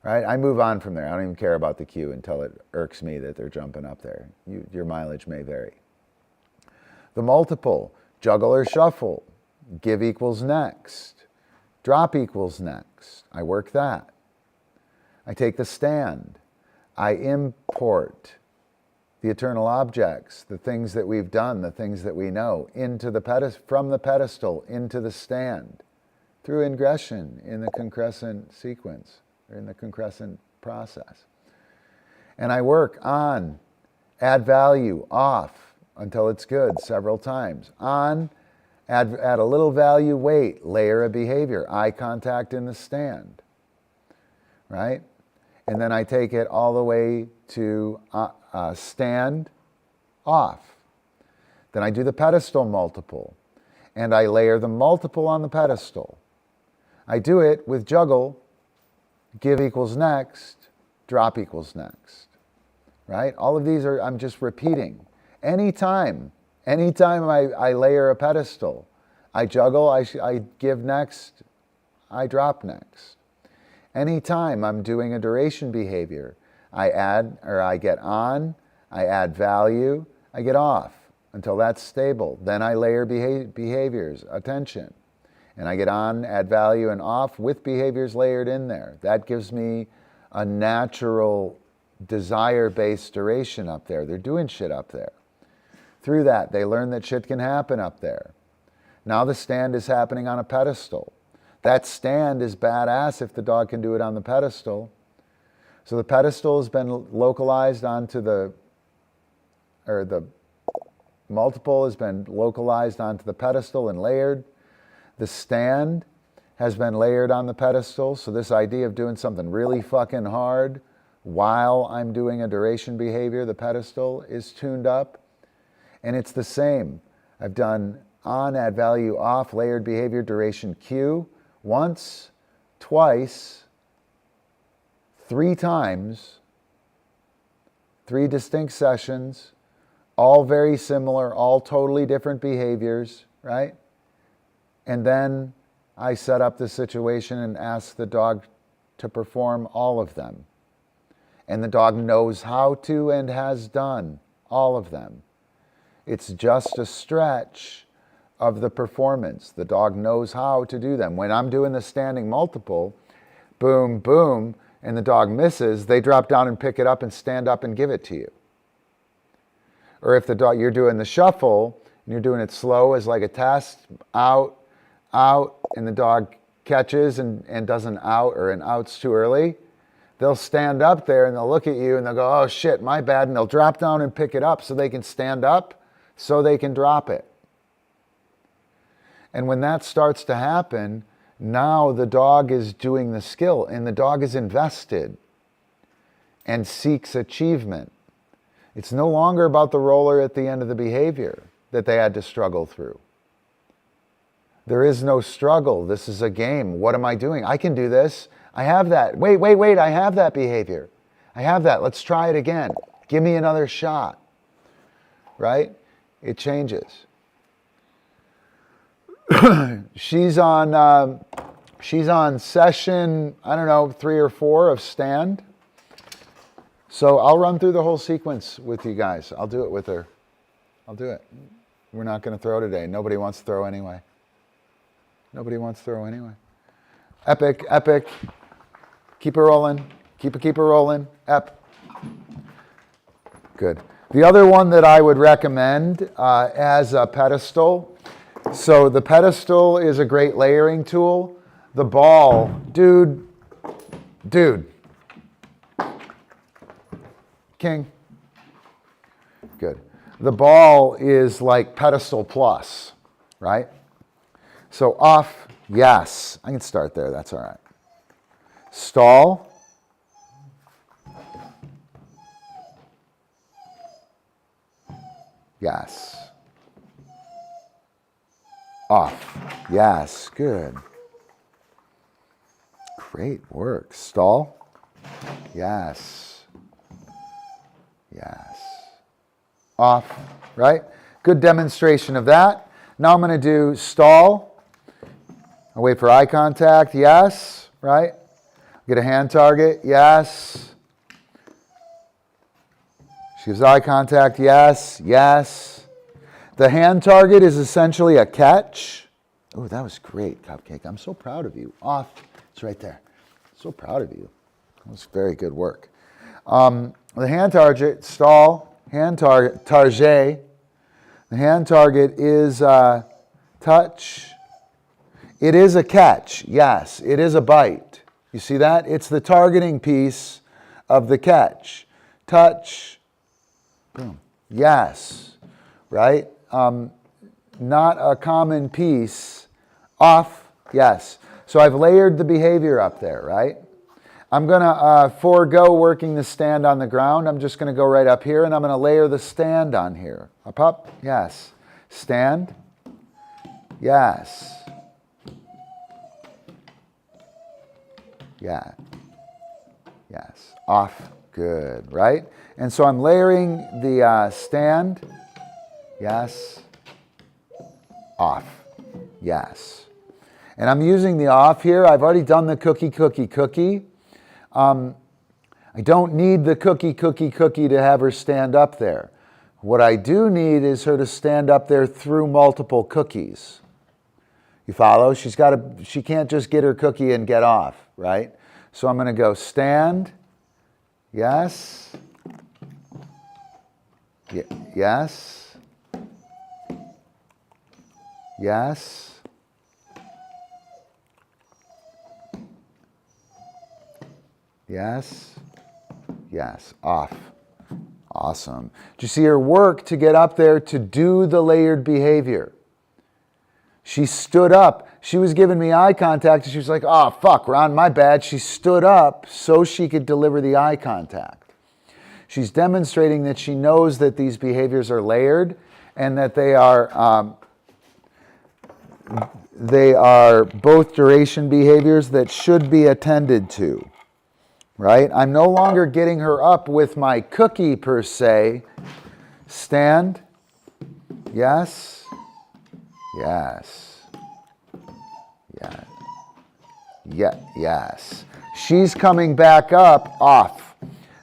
right? I move on from there. I don't even care about the cue until it irks me that they're jumping up there. Your mileage may vary. The multiple, juggle or shuffle, give equals next, drop equals next. I work that. I take the stand. I import the eternal objects, the things that we've done, the things that we know, from the pedestal into the stand, through ingression in the concrescent sequence, or in the concrescent process. And I work on, add value, off, until it's good several times. On, add a little value, wait, layer a behavior, eye contact in the stand, right? And then I take it all the way to stand, off. Then I do the pedestal multiple, and I layer the multiple on the pedestal. I do it with juggle, give equals next, drop equals next, right? All of these I'm just repeating. Anytime I layer a pedestal, I juggle, I give next, I drop next. Anytime I'm doing a duration behavior, I get on, I add value, I get off until that's stable. Then I layer behaviors, attention. And I get on, add value, and off with behaviors layered in there. That gives me a natural desire-based duration up there. They're doing shit up there. Through that, they learn that shit can happen up there. Now the stand is happening on a pedestal. That stand is badass if the dog can do it on the pedestal. So the pedestal has been localized onto the multiple has been localized onto the pedestal and layered. The stand has been layered on the pedestal. So this idea of doing something really fucking hard while I'm doing a duration behavior, the pedestal is tuned up. And it's the same. I've done on, add value, off, layered behavior, duration, cue, once, twice, 3 times, 3 distinct sessions, all very similar, all totally different behaviors, right? And then I set up the situation and ask the dog to perform all of them. And the dog knows how to and has done all of them. It's just a stretch of the performance. The dog knows how to do them. When I'm doing the standing multiple, boom, boom, and the dog misses, they drop down and pick it up and stand up and give it to you. Or if you're doing the shuffle, and you're doing it slow as like a test, out, out, and the dog catches and doesn't out, or an out's too early, they'll stand up there and they'll look at you and they'll go, oh shit, my bad, and they'll drop down and pick it up so they can stand up, so they can drop it. And when that starts to happen, now the dog is doing the skill, and the dog is invested and seeks achievement. It's no longer about the roller at the end of the behavior that they had to struggle through. There is no struggle. This is a game. What am I doing? I can do this. I have that. Wait, I have that behavior. I have that. Let's try it again. Give me another shot. Right? It changes. She's on session, I don't know, 3 or 4 of stand. So I'll run through the whole sequence with you guys. I'll do it with her. I'll do it. We're not going to throw today. Nobody wants to throw anyway. Epic. Keep it rolling. Keep it rolling. Good. The other one that I would recommend as a pedestal So the pedestal is a great layering tool. The ball, dude. King. Good. The ball is like pedestal plus, right? So off, yes. I can start there, that's all right. Stall. Yes. Off. Yes, good. Great work. Stall. Yes. Yes. Off, right? Good demonstration of that. Now I'm going to do stall. I wait for eye contact. Yes, right? Get a hand target. Yes. She gives eye contact. Yes, yes. The hand target is essentially a catch. Oh, that was great, Cupcake. I'm so proud of you. Off. It's right there. So proud of you. That was very good work. The hand target, stall, hand target, target. The hand target is touch. It is a catch. Yes, it is a bite. You see that? It's the targeting piece of the catch. Touch. Boom. Yes. Right? Not a common piece. Off. Yes. So I've layered the behavior up there, right? I'm going to forego working the stand on the ground. I'm just going to go right up here, and I'm going to layer the stand on here. Up. Yes. Stand. Yes. Yeah. Yes. Off. Good, right? And so I'm layering the stand. Yes. Off. Yes. And I'm using the off here. I've already done the cookie. I don't need the cookie to have her stand up there. What I do need is her to stand up there through multiple cookies. You follow? She can't just get her cookie and get off, right? So I'm going to go stand. Yes. Yes. Yes. Yes. Yes. Off. Awesome. Did you see her work to get up there to do the layered behavior? She stood up. She was giving me eye contact, and she was like, oh, fuck, Ron, my bad. She stood up so she could deliver the eye contact. She's demonstrating that she knows that these behaviors are layered and that they are both duration behaviors that should be attended to. Right? I'm no longer getting her up with my cookie per se. Stand. Yes. Yes. Yeah. Yes. She's coming back up off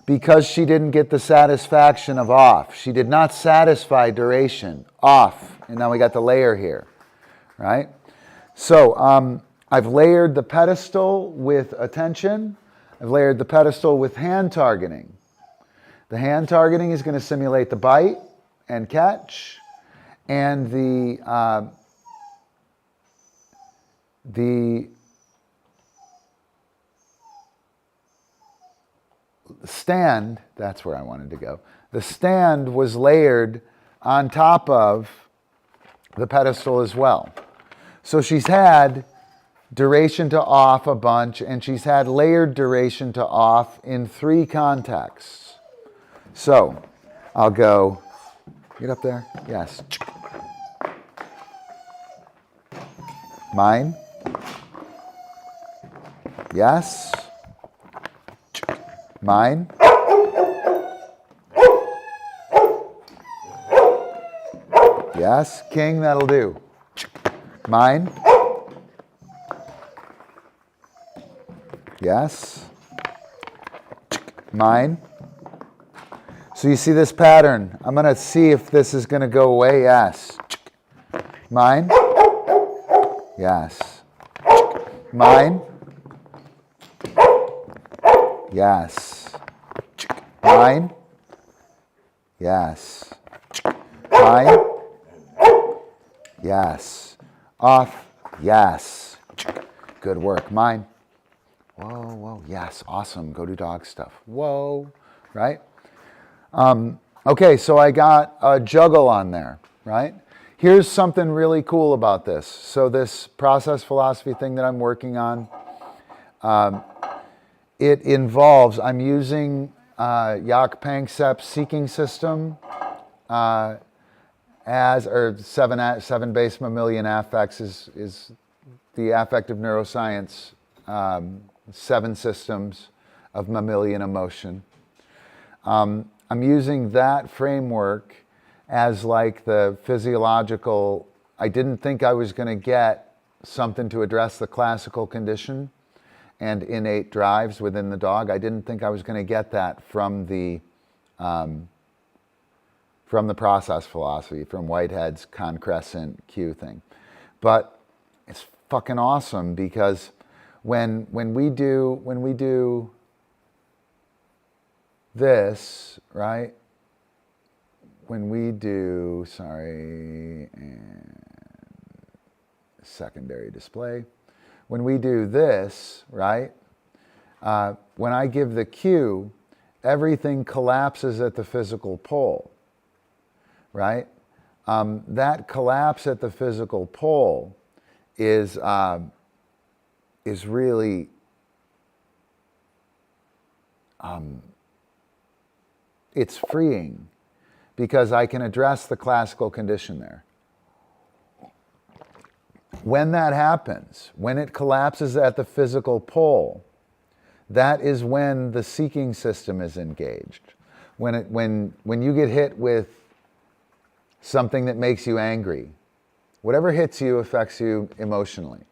because she didn't get the satisfaction of off. She did not satisfy duration. Off. And now we got the layer here. Right? So I've layered the pedestal with attention. I've layered the pedestal with hand targeting. The hand targeting is going to simulate the bite and catch, and the stand, that's where I wanted to go. The stand was layered on top of the pedestal as well. So she's had duration to off a bunch, and she's had layered duration to off in 3 contexts. So I'll go, get up there, yes. Mine, yes. Mine, yes. King, that'll do. Mine, yes. Mine. So you see this pattern. I'm going to see if this is going to go away. Yes. Mine. Yes. Mine. Yes. Mine. Yes. Mine. Yes. Off. Yes. Good work. Mine. Whoa, whoa. Yes. Awesome. Go do dog stuff. Whoa. Right? Okay, so I got a juggle on there, right? Here's something really cool about this. So this process philosophy thing that I'm working on, it involves, I'm using Yak Panksepp's seeking system or seven base mammalian affects is the affective neuroscience, 7 systems of mammalian emotion. I'm using that framework as like the physiological. I didn't think I was going to get something to address the classical condition and innate drives within the dog. I didn't think I was going to get that from the process philosophy, from Whitehead's concrescent cue thing. But it's fucking awesome because when we do this, right? When we do, secondary display. When we do this, right? When I give the cue, everything collapses at the physical pole, right? That collapse at the physical pole is really it's freeing because I can address the classical condition there. When that happens, when it collapses at the physical pole, that is when the seeking system is engaged. When you get hit with something that makes you angry, whatever hits you affects you emotionally.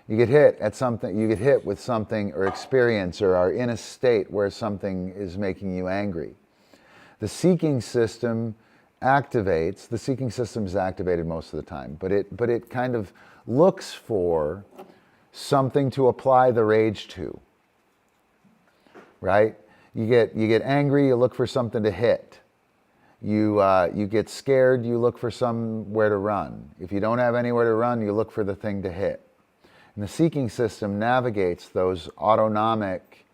You get hit with something or experience or are in a state where something is making you angry. The seeking system activates. The seeking system is activated most of the time, but it kind of looks for something to apply the rage to. Right? You get angry. You look for something to hit. You get scared. You look for somewhere to run. If you don't have anywhere to run, you look for the thing to hit. And the seeking system navigates those autonomic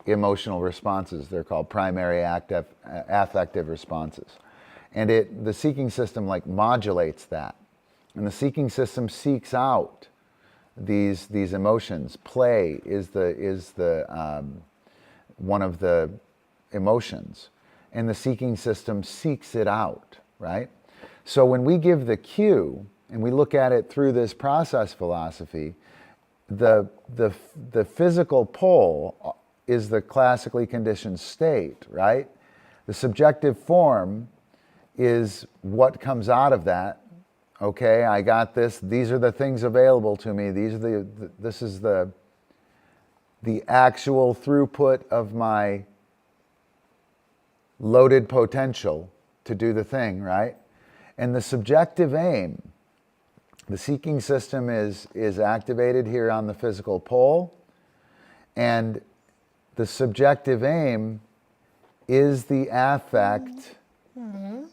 emotional responses. They're called primary affective responses. And the seeking system like modulates that. And the seeking system seeks out these emotions. Play is the one of the emotions. And the seeking system seeks it out, right? So when we give the cue and we look at it through this process philosophy, the physical pole is the classically conditioned state, right? The subjective form is what comes out of that. Okay, I got this. These are the things available to me. This is the actual throughput of my loaded potential to do the thing, right? And the subjective aim, the seeking system is activated here on the physical pole, and the subjective aim is the affect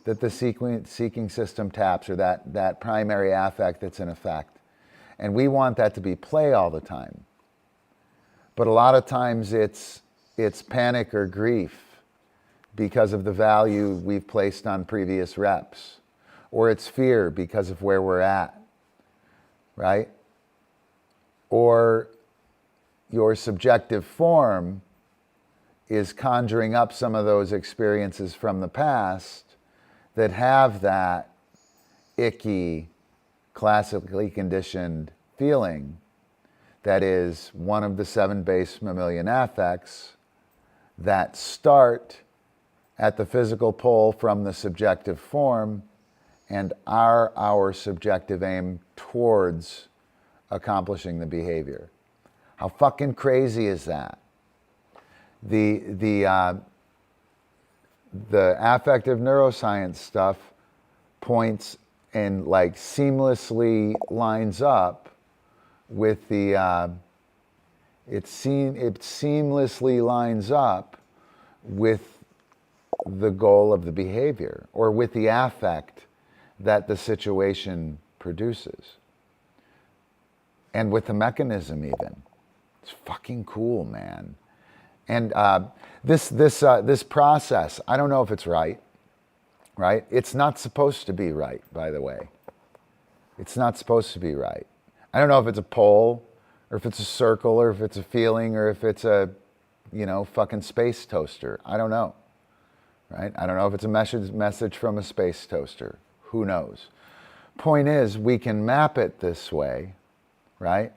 that the seeking system taps, or that primary affect that's in effect. And we want that to be play all the time. But a lot of times it's panic or grief because of the value we've placed on previous reps. Or it's fear because of where we're at, right? Or your subjective form is conjuring up some of those experiences from the past that have that icky, classically conditioned feeling that is one of the 7 base mammalian affects that start at the physical pole from the subjective form and are our subjective aim towards accomplishing the behavior. How fucking crazy is that? The affective neuroscience stuff points and like seamlessly lines up with it seamlessly lines up with the goal of the behavior or with the affect that the situation produces. And with the mechanism even. It's fucking cool, man. And this process, I don't know if it's right? It's not supposed to be right, by the way. It's not supposed to be right. I don't know if it's a pole, or if it's a circle, or if it's a feeling, or if it's a, fucking space toaster. I don't know, right? I don't know if it's a message from a space toaster. Who knows? Point is, we can map it this way, right?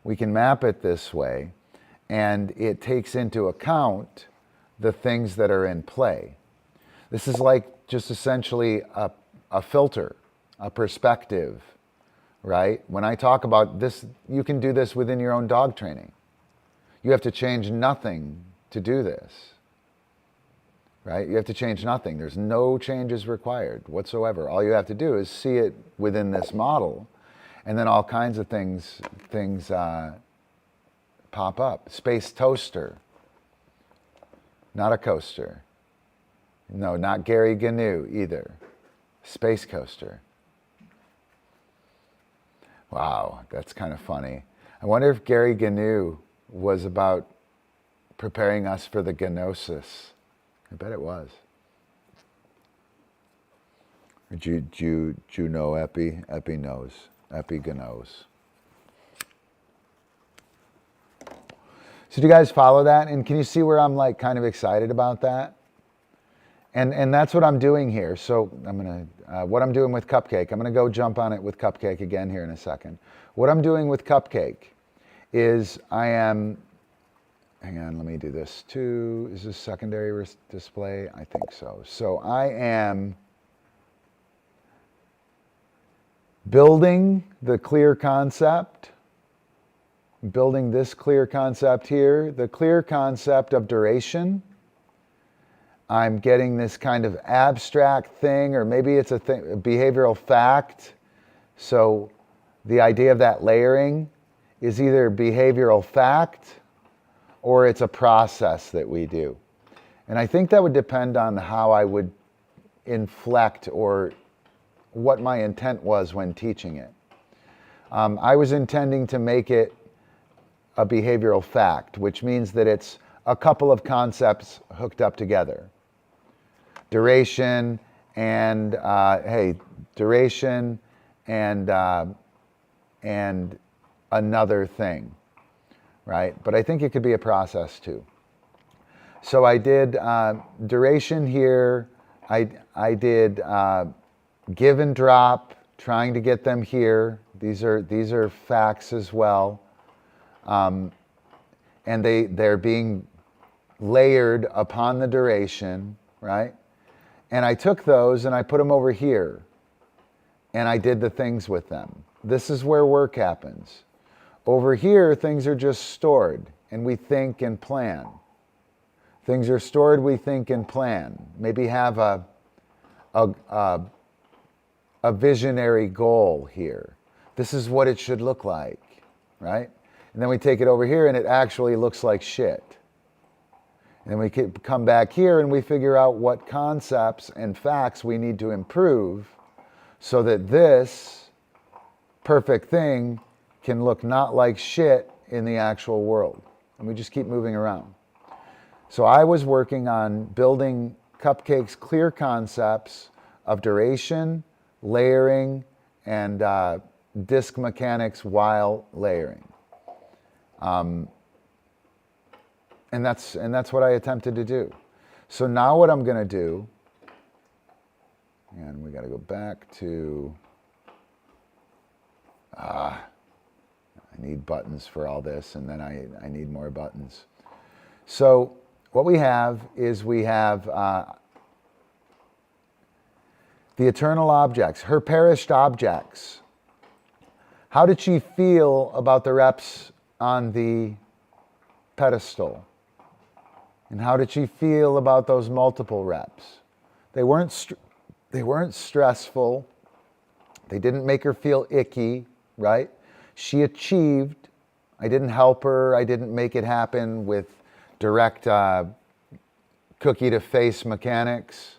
We can map it this way, and it takes into account the things that are in play. This is like just essentially a filter, a perspective, right? When I talk about this, you can do this within your own dog training. You have to change nothing to do this, right? You have to change nothing. There's no changes required whatsoever. All you have to do is see it within this model, and then all kinds of things pop up. Space toaster, not a coaster. No, not Gary Gnu either. Space coaster. Wow, that's kind of funny. I wonder if Gary Gnu was about preparing us for the gnosis. I bet it was. Do you know Eppie? Eppie knows. Eppie knows. So do you guys follow that? And can you see where I'm like kind of excited about that? And that's what I'm doing here. So I'm gonna, what I'm doing with Cupcake, I'm gonna go jump on it with Cupcake again here in a second. What I'm doing with Cupcake is hang on, let me do this too. Is this secondary display? I think so. So I am building the clear concept, building this clear concept here, the clear concept of duration. I'm getting this kind of abstract thing, or maybe it's a behavioral fact. So the idea of that layering is either behavioral fact or it's a process that we do. And I think that would depend on how I would inflect or what my intent was when teaching it. I was intending to make it a behavioral fact, which means that it's a couple of concepts hooked up together. Duration and duration and another thing, right? But I think it could be a process too. So I did duration here. I did give and drop, trying to get them here. These are facts as well, and they're being layered upon the duration, right? And I took those and I put them over here, and I did the things with them. This is where work happens. Over here, things are just stored, and we think and plan. Things are stored, we think and plan. Maybe have a visionary goal here. This is what it should look like, right? And then we take it over here, and it actually looks like shit. And then we come back here and we figure out what concepts and facts we need to improve so that this perfect thing can look not like shit in the actual world. And we just keep moving around. So I was working on building Cupcake's clear concepts of duration, layering, and disc mechanics while layering. And that's what I attempted to do. So now what I'm going to do, and we got to go back to, I need buttons for all this, and then I need more buttons. So what we have is we have the eternal objects, her perished objects. How did she feel about the reps on the pedestal? And how did she feel about those multiple reps? They weren't stressful. They didn't make her feel icky, right? She achieved. I didn't help her. I didn't make it happen with direct cookie to face mechanics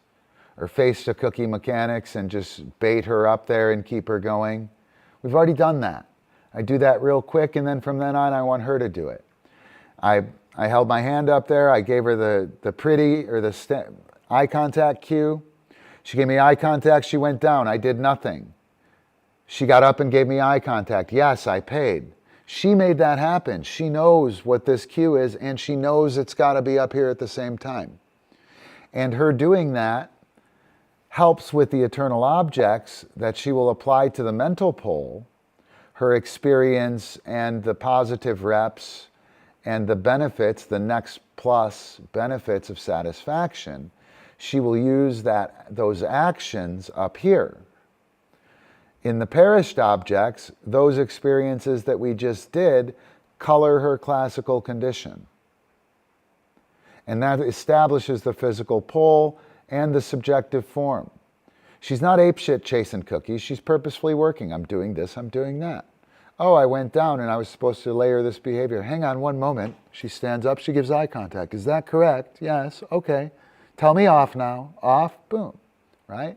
or face to cookie mechanics and just bait her up there and keep her going. We've already done that. I do that real quick, and then from then on, I want her to do it. I held my hand up there. I gave her the pretty or the eye contact cue. She gave me eye contact. She went down. I did nothing. She got up and gave me eye contact. Yes, I paid. She made that happen. She knows what this cue is, and she knows it's got to be up here at the same time. And her doing that helps with the eternal objects that she will apply to the mental pole, her experience and the positive reps and the benefits, the next plus benefits of satisfaction. She will use those actions up here. In the perished objects, those experiences that we just did color her classical condition. And that establishes the physical pole and the subjective form. She's not apeshit chasing cookies. She's purposefully working. I'm doing this, I'm doing that. Oh, I went down and I was supposed to layer this behavior. Hang on one moment. She stands up, she gives eye contact. Is that correct? Yes, okay. Tell me off now. Off, boom, right?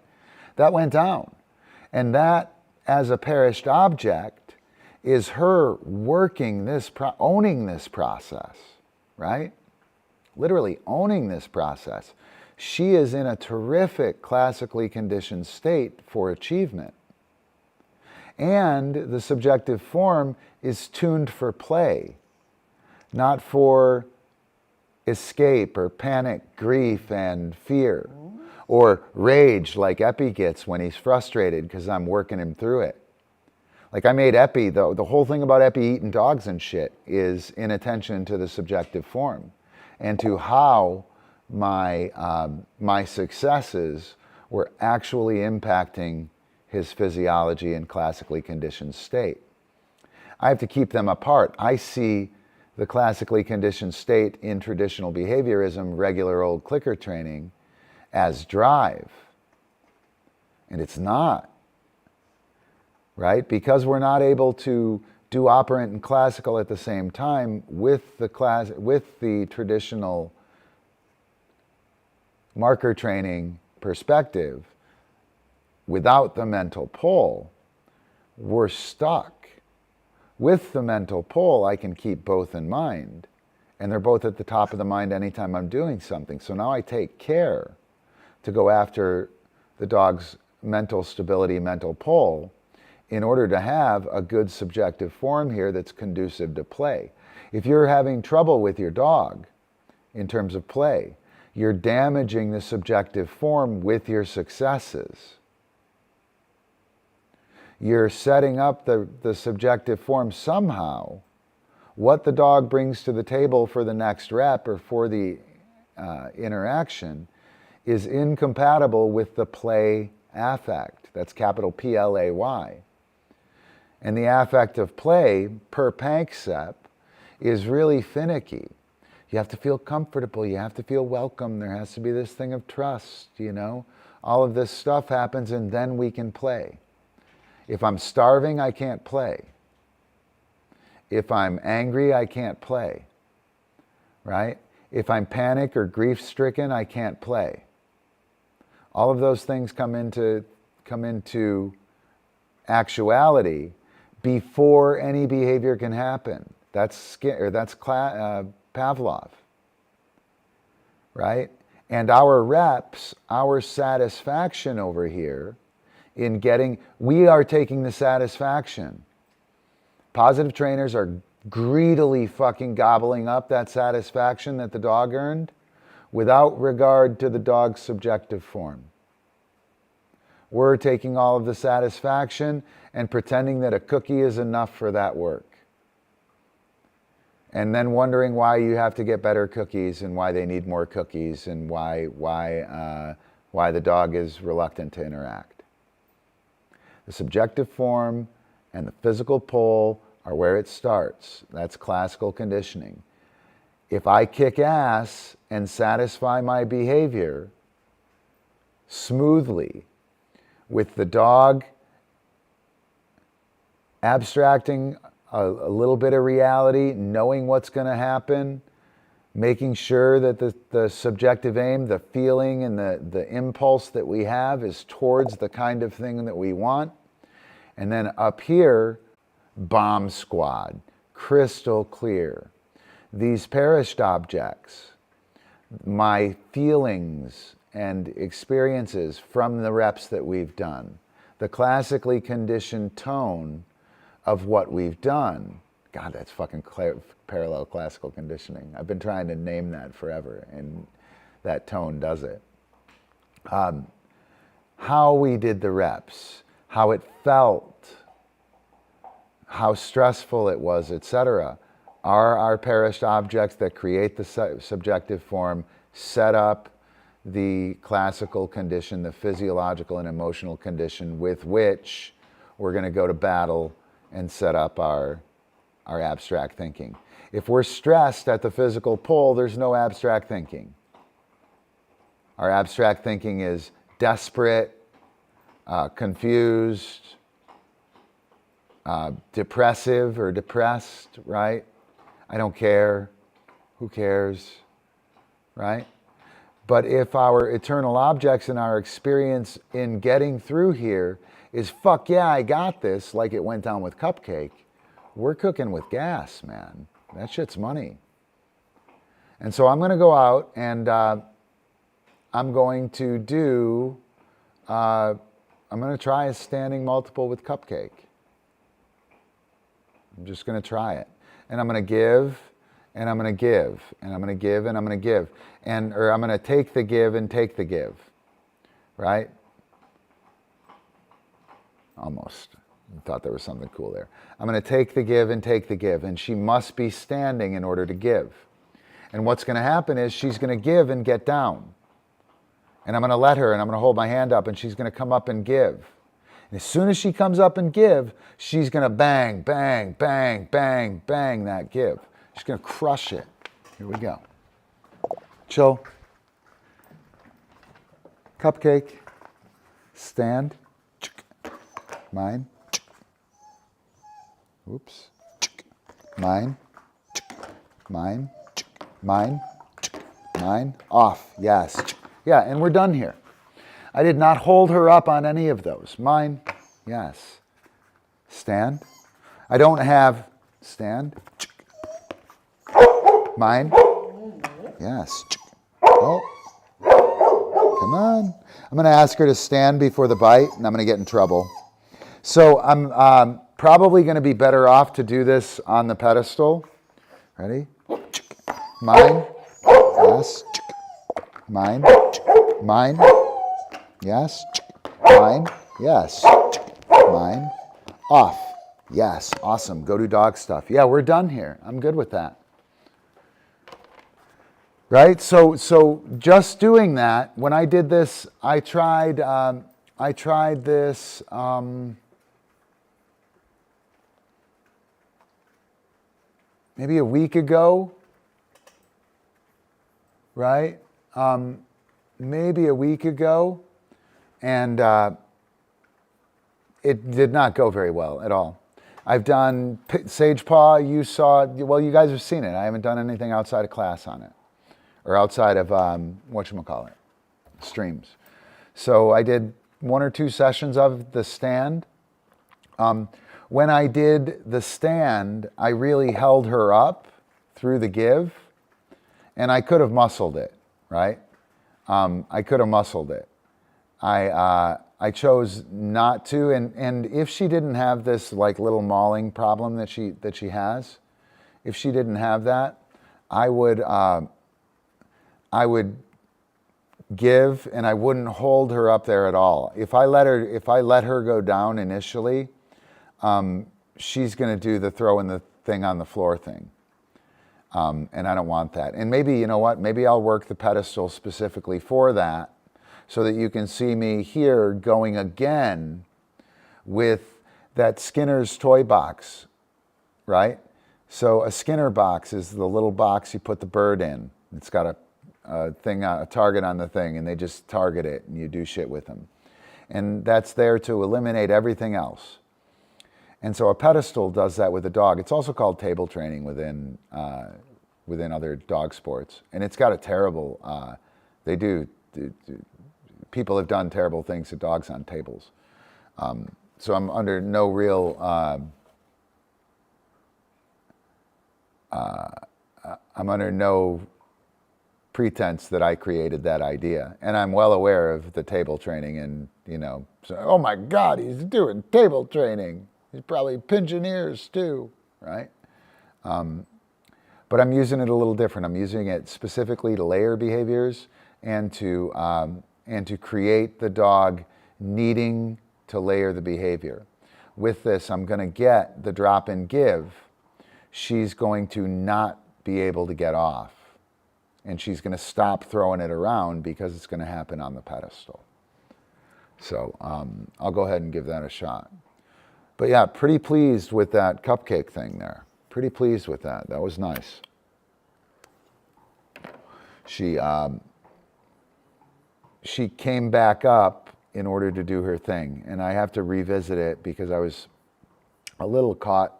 That went down. And that, as a perished object, is her working this, owning this process, right? Literally owning this process. She is in a terrific classically conditioned state for achievement. And the subjective form is tuned for play, not for escape or panic, grief, and fear, or rage like Eppie gets when he's frustrated because I'm working him through it. Like I made Eppie, the whole thing about Eppie eating dogs and shit is inattention to the subjective form and to how my successes were actually impacting his physiology and classically conditioned state. I have to keep them apart. I see the classically conditioned state in traditional behaviorism, regular old clicker training, as drive. And it's not, right? Because we're not able to do operant and classical at the same time with the traditional marker training perspective, without the mental pole, we're stuck. With the mental pole, I can keep both in mind, and they're both at the top of the mind anytime I'm doing something. So now I take care to go after the dog's mental stability, mental pole, in order to have a good subjective form here that's conducive to play. If you're having trouble with your dog in terms of play, you're damaging the subjective form with your successes. You're setting up the subjective form somehow. What the dog brings to the table for the next rep or for the interaction is incompatible with the play affect. That's capital P-L-A-Y. And the affect of play, per Panksepp, is really finicky. You have to feel comfortable. You have to feel welcome. There has to be this thing of trust, you know. All of this stuff happens and then we can play. If I'm starving, I can't play. If I'm angry, I can't play, right? If I'm panic or grief-stricken, I can't play. All of those things come into actuality before any behavior can happen. That's Pavlov, right? And our reps, our satisfaction over here in getting, we are taking the satisfaction. Positive trainers are greedily fucking gobbling up that satisfaction that the dog earned without regard to the dog's subjective form. We're taking all of the satisfaction and pretending that a cookie is enough for that work. And then wondering why you have to get better cookies and why they need more cookies and why the dog is reluctant to interact. The subjective form and the physical pole are where it starts. That's classical conditioning. If I kick ass and satisfy my behavior smoothly with the dog abstracting a little bit of reality, knowing what's going to happen, making sure that the subjective aim, the feeling and the impulse that we have is towards the kind of thing that we want, And then up here, bomb squad, crystal clear. These perished objects, my feelings and experiences from the reps that we've done, the classically conditioned tone of what we've done. God, that's fucking parallel classical conditioning. I've been trying to name that forever, and that tone does it. How we did the reps, how it felt, how stressful it was, etc., are our perished objects that create the subjective form, set up the classical condition, the physiological and emotional condition with which we're going to go to battle and set up our abstract thinking. If we're stressed at the physical pole, there's no abstract thinking. Our abstract thinking is desperate, confused, depressive or depressed, right? I don't care. Who cares, right? But if our eternal objects and our experience in getting through here is, fuck yeah, I got this, like it went down with Cupcake, we're cooking with gas, man. That shit's money. And so I'm going to go out and I'm going to do, I'm going to try a standing multiple with Cupcake. I'm just going to try it. And I'm going to give, and I'm going to give, and I'm going to give, and I'm going to give. Or I'm going to take the give and take the give. Right? Almost. I thought there was something cool there. I'm going to take the give and take the give. And she must be standing in order to give. And what's going to happen is she's going to give and get down. And I'm going to let her, and I'm going to hold my hand up, and she's going to come up and give. And as soon as she comes up and give, she's going to bang, bang, bang, bang, bang that give. She's going to crush it. Here we go. Chill. Cupcake. Stand. Mine. Oops. Mine. Mine. Mine. Mine. Off. Yes. Yeah, and we're done here. I did not hold her up on any of those. Mine. Yes. Stand. I don't have stand. Mine. Yes. Oh. Come on. I'm going to ask her to stand before the bite, and I'm going to get in trouble. So I'm probably going to be better off to do this on the pedestal. Ready? Mine. Yes. Mine. Mine. Yes. Mine. Yes. Mine. Off. Yes. Awesome. Go do dog stuff. Yeah, we're done here. I'm good with that. Right? So just doing that, when I did this, I tried this maybe a week ago, right? Maybe a week ago, and it did not go very well at all. I've done Sage Paw, you saw, well, you guys have seen it. I haven't done anything outside of class on it, or outside of, whatchamacallit, streams. So I did 1 or 2 sessions of the stand. When I did the stand, I really held her up through the give, and I could have muscled it, right? I could have muscled it. I chose not to, and if she didn't have this like little mauling problem that she has, if she didn't have that, I would give, and I wouldn't hold her up there at all. If I let her go down initially, she's going to do the throwing the thing on the floor thing. And I don't want that. And maybe, you know what, maybe I'll work the pedestal specifically for that so that you can see me here going again with that Skinner's toy box, right? So a Skinner box is the little box you put the bird in. It's got a target on the thing, and they just target it, and you do shit with them. And that's there to eliminate everything else. And so a pedestal does that with a dog. It's also called table training within other dog sports. And it's got a terrible, people have done terrible things to dogs on tables. So I'm under no real, I'm under no pretense that I created that idea. And I'm well aware of the table training and, you know, so, oh my God, he's doing table training. He's probably pinching ears too, right? But I'm using it a little different. I'm using it specifically to layer behaviors and to create the dog needing to layer the behavior. With this, I'm going to get the drop and give. She's going to not be able to get off. And she's going to stop throwing it around because it's going to happen on the pedestal. So I'll go ahead and give that a shot. But yeah, pretty pleased with that cupcake thing there. Pretty pleased with that. That was nice. She came back up in order to do her thing. And I have to revisit it because I was a little caught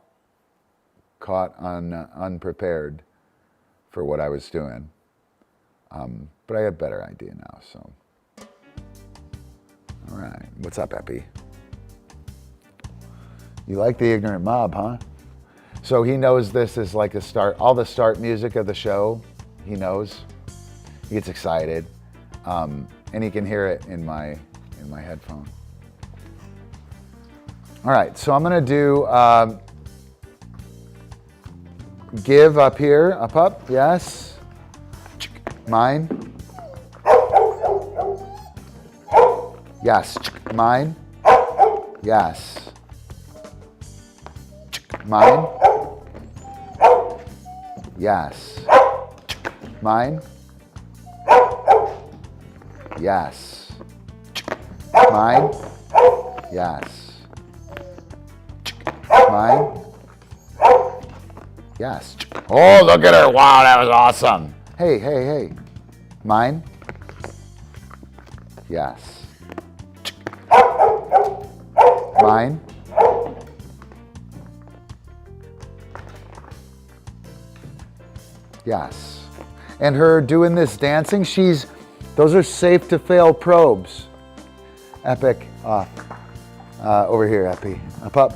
unprepared for what I was doing. But I have a better idea now, so. All right, what's up, Eppie? You like the ignorant mob, huh? So he knows this is like a start, all the start music of the show, he knows. He gets excited, and he can hear it in my headphone. All right, so I'm gonna do give up here, up, yes. Mine. Yes. Mine. Yes. Mine. Yes. Mine. Yes. Mine. Yes. Mine. Yes. Oh, look at her. Wow, that was awesome. Hey, hey, hey. Mine? Yes. Mine? Yes. And her doing this dancing, those are safe to fail probes. Epic. Over here, Eppie. Up.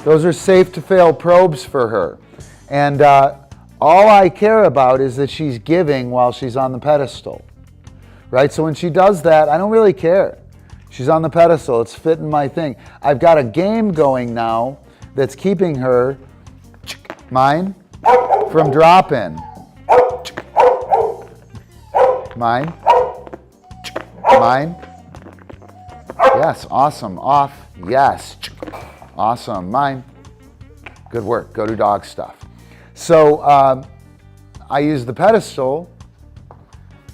Those are safe to fail probes for her. And all I care about is that she's giving while she's on the pedestal, right? So when she does that, I don't really care. She's on the pedestal, it's fitting my thing. I've got a game going now that's keeping her, mine, from dropping. Mine, mine, yes, awesome, off, yes, awesome, mine, good work, go do dog stuff. So I use the pedestal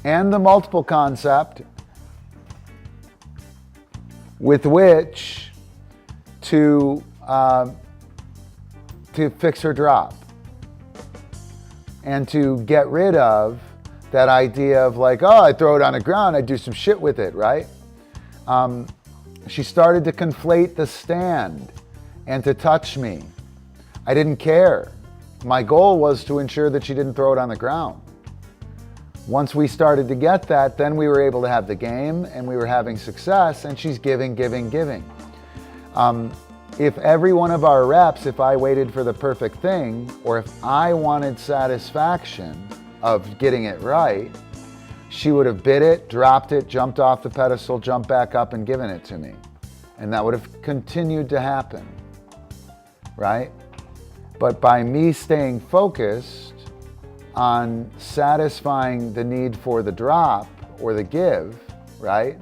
and the multiple concept with which to fix her drop and to get rid of that idea of like, oh, I throw it on the ground, I do some shit with it, right? She started to conflate the stand and to touch me. I didn't care. My goal was to ensure that she didn't throw it on the ground. Once we started to get that, then we were able to have the game and we were having success, and she's giving. If every one of our reps, if I waited for the perfect thing, or if I wanted satisfaction of getting it right, she would have bit it, dropped it, jumped off the pedestal, jumped back up and given it to me. And that would have continued to happen, right? But by me staying focused on satisfying the need for the drop or the give, right?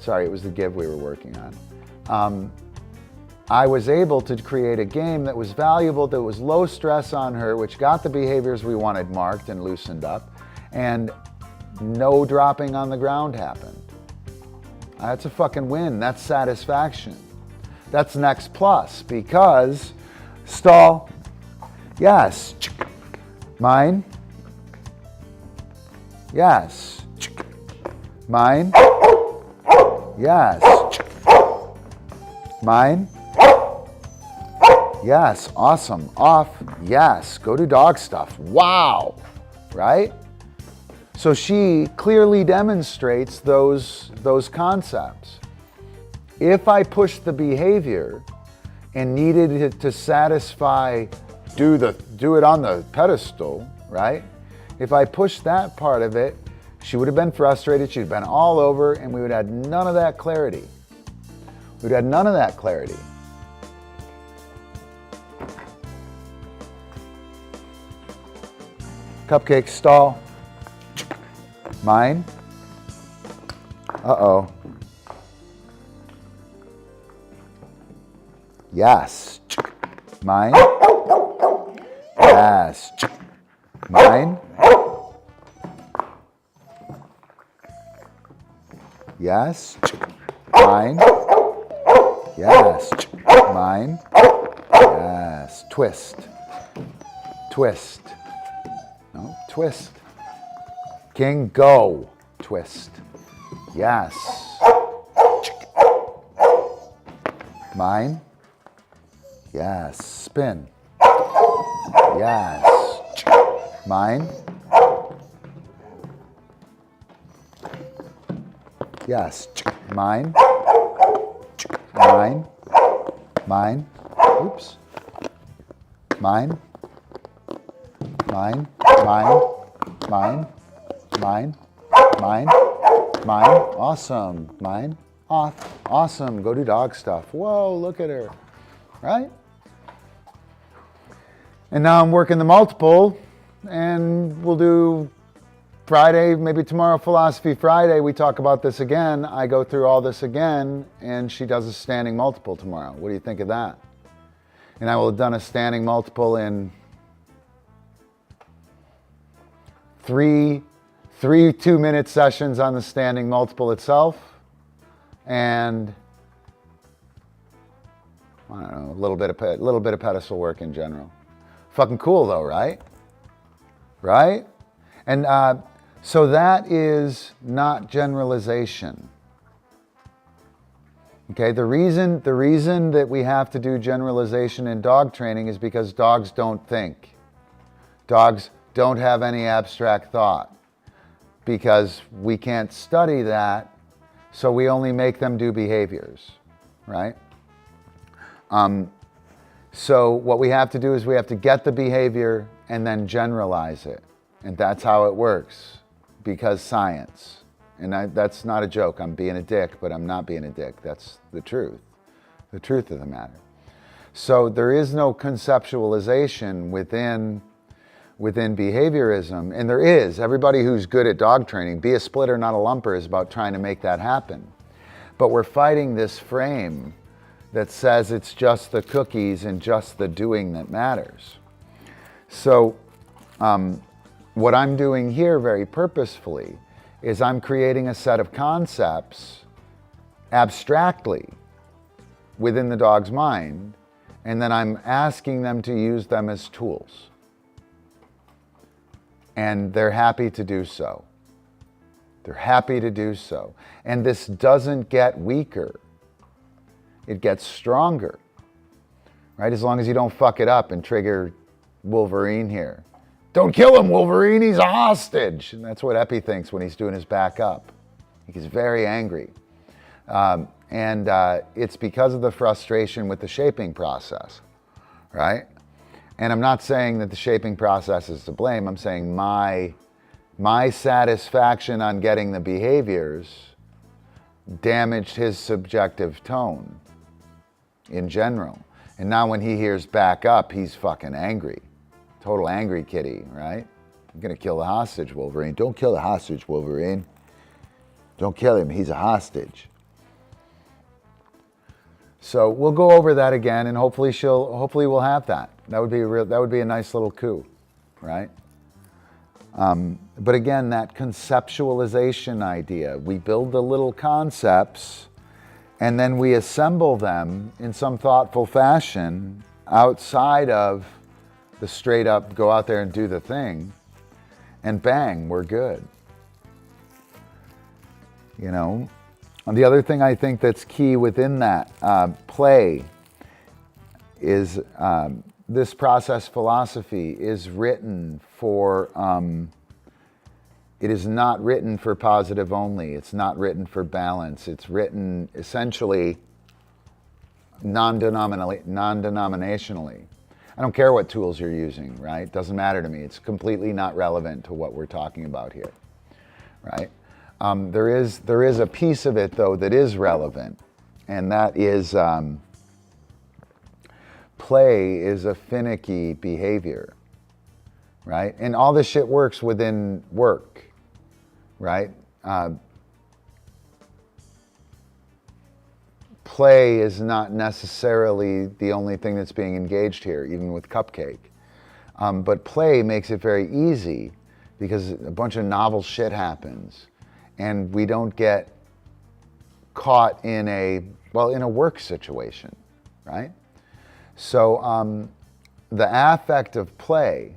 Sorry, it was the give we were working on. I was able to create a game that was valuable, that was low stress on her, which got the behaviors we wanted marked and loosened up, and no dropping on the ground happened. That's a fucking win. That's satisfaction. That's next plus, because stall, yes. Mine, yes. Mine, yes. Mine, yes. Awesome. Off, yes. Go do dog stuff. Wow. Right? So she clearly demonstrates those concepts. If I pushed the behavior and needed it to satisfy, do it on the pedestal, right? If I pushed that part of it, she would have been frustrated, she'd have been all over, and we would have had none of that clarity. We'd had none of that clarity. Cupcake stall. Mine. Uh-oh. Yes. Mine. Yes. Mine. Yes. Mine. Yes. Mine. Yes. Twist. Twist. No. Twist. King, go. Twist. Yes. Mine. Yes. Spin. Yes. Mine. Yes. Mine. Mine. Mine. Oops. Mine. Mine. Mine. Mine. Mine. Mine. Mine. Awesome. Mine. Off. Awesome. Go do dog stuff. Whoa, look at her. Right? And now I'm working the multiple, and we'll do Friday, maybe tomorrow, Philosophy Friday. We talk about this again. I go through all this again, and she does a standing multiple tomorrow. What do you think of that? And I will have done a standing multiple in three 2-minute sessions on the standing multiple itself, and I don't know, a little bit of pedestal work in general. Fucking cool though, right? Right? And so that is not generalization. Okay, the reason that we have to do generalization in dog training is because dogs don't think. Dogs don't have any abstract thought, because we can't study that, so we only make them do behaviors, right? So what we have to do is we have to get the behavior and then generalize it. And that's how it works, because science. And that's not a joke. I'm being a dick, but I'm not being a dick. That's the truth of the matter. So there is no conceptualization within behaviorism, and there is. Everybody who's good at dog training, be a splitter, not a lumper, is about trying to make that happen. But we're fighting this frame that says it's just the cookies and just the doing that matters. So what I'm doing here very purposefully is I'm creating a set of concepts abstractly within the dog's mind, and then I'm asking them to use them as tools. And they're happy to do so. They're happy to do so. And this doesn't get weaker. It gets stronger, right? As long as you don't fuck it up and trigger Wolverine here. Don't kill him, Wolverine, he's a hostage. And that's what Eppie thinks when he's doing his back up. He gets very angry. And it's because of the frustration with the shaping process, right? And I'm not saying that the shaping process is to blame. I'm saying my satisfaction on getting the behaviors damaged his subjective tone in general. And now when he hears back up, he's fucking angry. Total angry kitty, right? I'm gonna kill the hostage, Wolverine. Don't kill the hostage, Wolverine. Don't kill him, he's a hostage. So we'll go over that again, and hopefully we'll have that. That would be a nice little coup, right? But again, that conceptualization idea, we build the little concepts and then we assemble them in some thoughtful fashion outside of the straight up go out there and do the thing, and bang, we're good. You know, and the other thing I think that's key within that play is this process philosophy is written for It is not written for positive only. It's not written for balance. It's written essentially non-denominationally. I don't care what tools you're using, right? Doesn't matter to me. It's completely not relevant to what we're talking about here, right? There is a piece of it, though, that is relevant, and that is play is a finicky behavior, right? And all this shit works within work, right? Play is not necessarily the only thing that's being engaged here, even with Cupcake. But play makes it very easy because a bunch of novel shit happens and we don't get caught in a work situation, right? So the affect of play,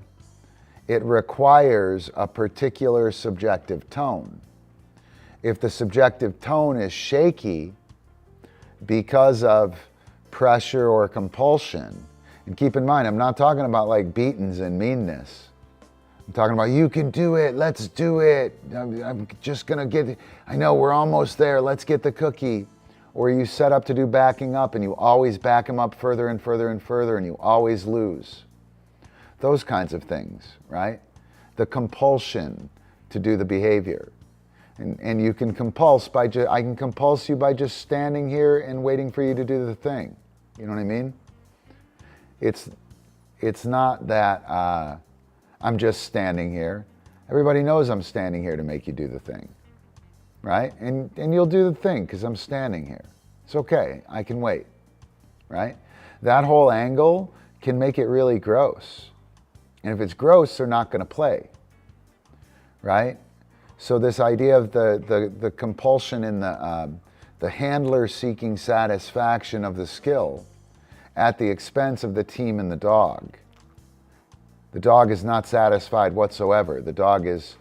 it requires a particular subjective tone. If the subjective tone is shaky because of pressure or compulsion, and keep in mind, I'm not talking about like beatings and meanness. I'm talking about, you can do it, let's do it. I'm just gonna I know we're almost there, let's get the cookie. Or you set up to do backing up and you always back them up further and further and further and you always lose. Those kinds of things, right? The compulsion to do the behavior. And you can compulse I can compulse you by just standing here and waiting for you to do the thing. You know what I mean? It's not that I'm just standing here. Everybody knows I'm standing here to make you do the thing, right? And you'll do the thing because I'm standing here. It's okay, I can wait, right? That whole angle can make it really gross. And if it's gross, they're not going to play, right? So this idea of the compulsion in the handler seeking satisfaction of the skill at the expense of the team and the dog. The dog is not satisfied whatsoever. The dog is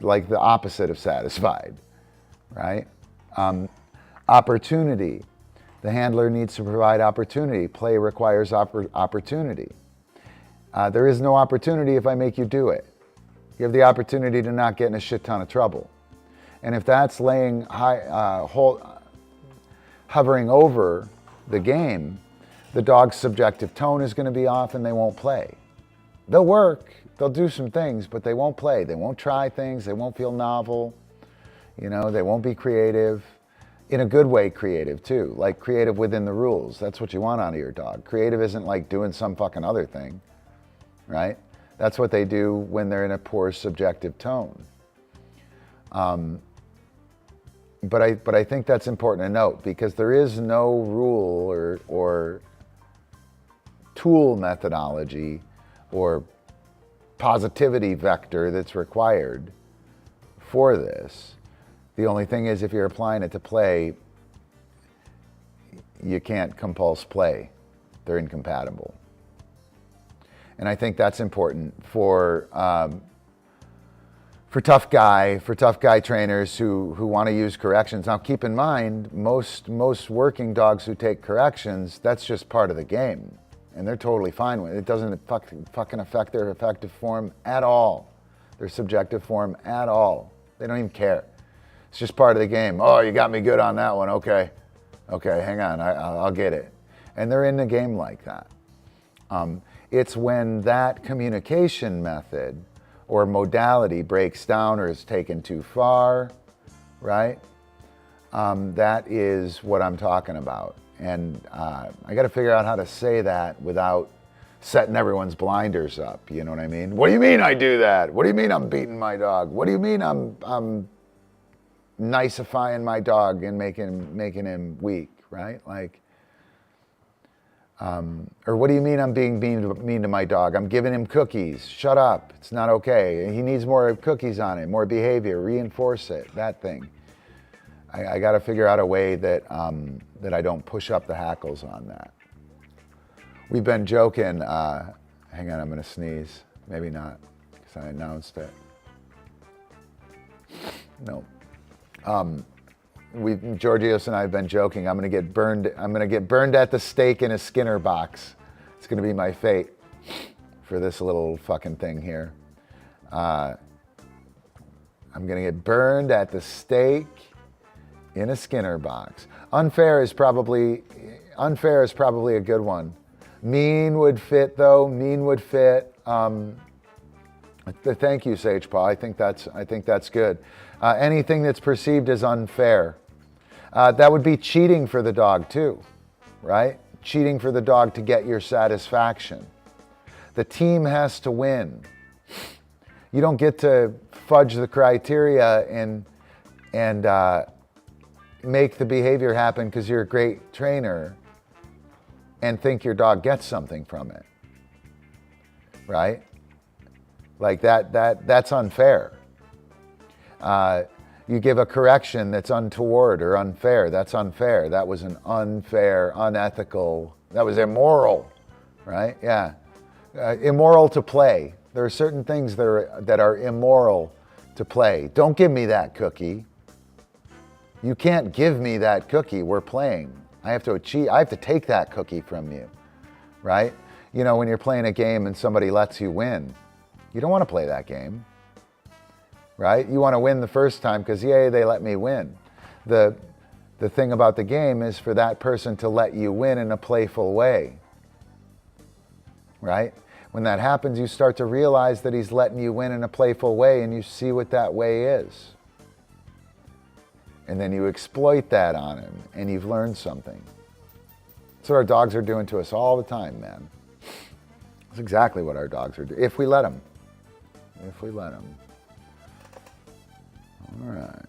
like the opposite of satisfied, right? Opportunity. The handler needs to provide opportunity. Play requires opportunity. There is no opportunity if I make you do it. You have the opportunity to not get in a shit ton of trouble. And if that's laying hovering over the game, the dog's subjective tone is going to be off and they won't play. They'll work, they'll do some things, but they won't play. They won't try things, they won't feel novel, they won't be creative. In a good way creative too, like creative within the rules. That's what you want out of your dog. Creative isn't like doing some fucking other thing, right? That's what they do when they're in a poor subjective tone. But I think that's important to note because there is no rule or tool methodology or positivity vector that's required for this. The only thing is if you're applying it to play, you can't compulse play. They're incompatible. And I think that's important for tough guy trainers who want to use corrections. Now, keep in mind, most working dogs who take corrections, that's just part of the game, and they're totally fine with it. It doesn't fucking affect their effective form at all, their subjective form at all. They don't even care. It's just part of the game. Oh, you got me good on that one. Okay, hang on, I'll get it. And they're in the game like that. It's when that communication method or modality breaks down or is taken too far, right? That is what I'm talking about. And I got to figure out how to say that without setting everyone's blinders up. You know what I mean? What do you mean I do that? What do you mean I'm beating my dog? What do you mean I'm nicifying my dog and making him weak, right? Like, or what do you mean I'm being mean to my dog? I'm giving him cookies. Shut up. It's not okay. He needs more cookies on him, more behavior. Reinforce it. That thing. I got to figure out a way that that I don't push up the hackles on that. We've been joking. Hang on, I'm going to sneeze. Maybe not, because I announced it. No. Georgios and I have been joking. I'm going to get burned at the stake in a Skinner box. It's going to be my fate for this little fucking thing here. I'm going to get burned at the stake in a Skinner box. Unfair is probably a good one. Mean would fit though. Mean would fit. Thank you, Sage Paul. I think that's good. Anything that's perceived as unfair. That would be cheating for the dog too, right? Cheating for the dog to get your satisfaction. The team has to win. You don't get to fudge the criteria and make the behavior happen because you're a great trainer and think your dog gets something from it, right? Like that's unfair. You give a correction that's untoward or unfair. That's unfair. That was an unfair, unethical, that was immoral, right? Yeah. Immoral to play. There are certain things that are immoral to play. Don't give me that cookie. You can't give me that cookie. We're playing. I have to take that cookie from you, right? You know, when you're playing a game and somebody lets you win, you don't want to play that game, right? You want to win the first time because, yay, they let me win. The thing about the game is for that person to let you win in a playful way, right? When that happens, you start to realize that he's letting you win in a playful way, and you see what that way is. And then you exploit that on him, and you've learned something. That's what our dogs are doing to us all the time, man. That's exactly what our dogs are doing, if we let them. If we let them. All right.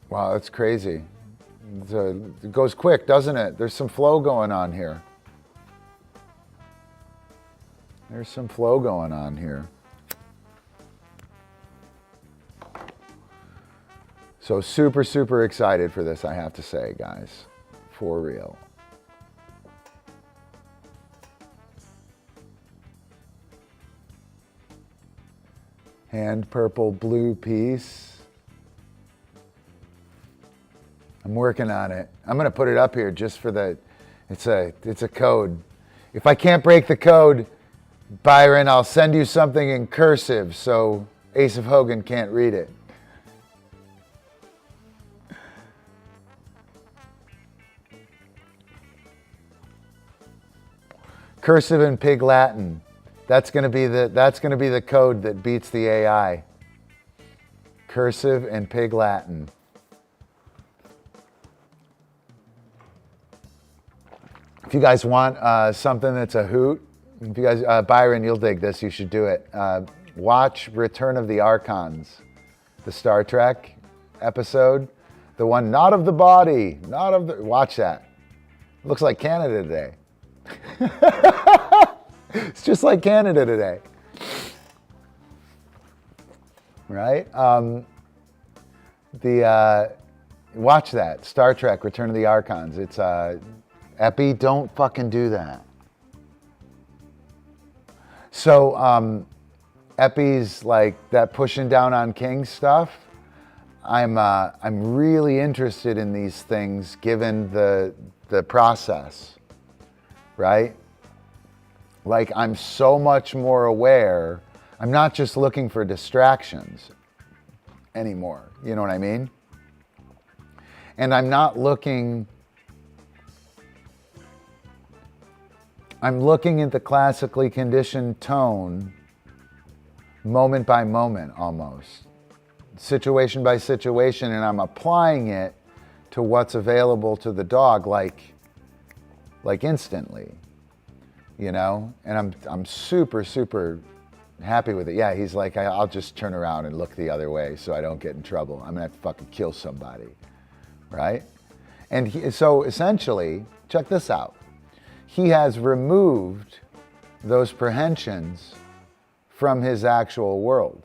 Wow, that's crazy. It goes quick, doesn't it? There's some flow going on here. There's some flow going on here. So super, super excited for this, I have to say, guys. For real. Hand purple blue piece. I'm working on it. I'm going to put it up here just for the, it's a code. If I can't break the code, Byron, I'll send you something in cursive so Ace of Hogan can't read it. Cursive and Pig Latin. That's going to be the code that beats the AI. Cursive and Pig Latin. If you guys want something that's a hoot, if you guys, Byron, you'll dig this. You should do it. Watch Return of the Archons, the Star Trek episode, the one not of the body, not of the. Watch that. Looks like Canada today. It's just like Canada today, right? Watch that Star Trek: Return of the Archons. It's Eppie, don't fucking do that. So Eppie's like that pushing down on King stuff. I'm really interested in these things given the process, right? Like I'm so much more aware. I'm not just looking for distractions anymore. You know what I mean? And I'm looking at the classically conditioned tone moment by moment almost. Situation by situation, and I'm applying it to what's available to the dog like instantly. You know, and I'm super, super happy with it. Yeah, he's like, I'll just turn around and look the other way so I don't get in trouble. I'm gonna have to fucking kill somebody, right? And so essentially, check this out. He has removed those prehensions from his actual world,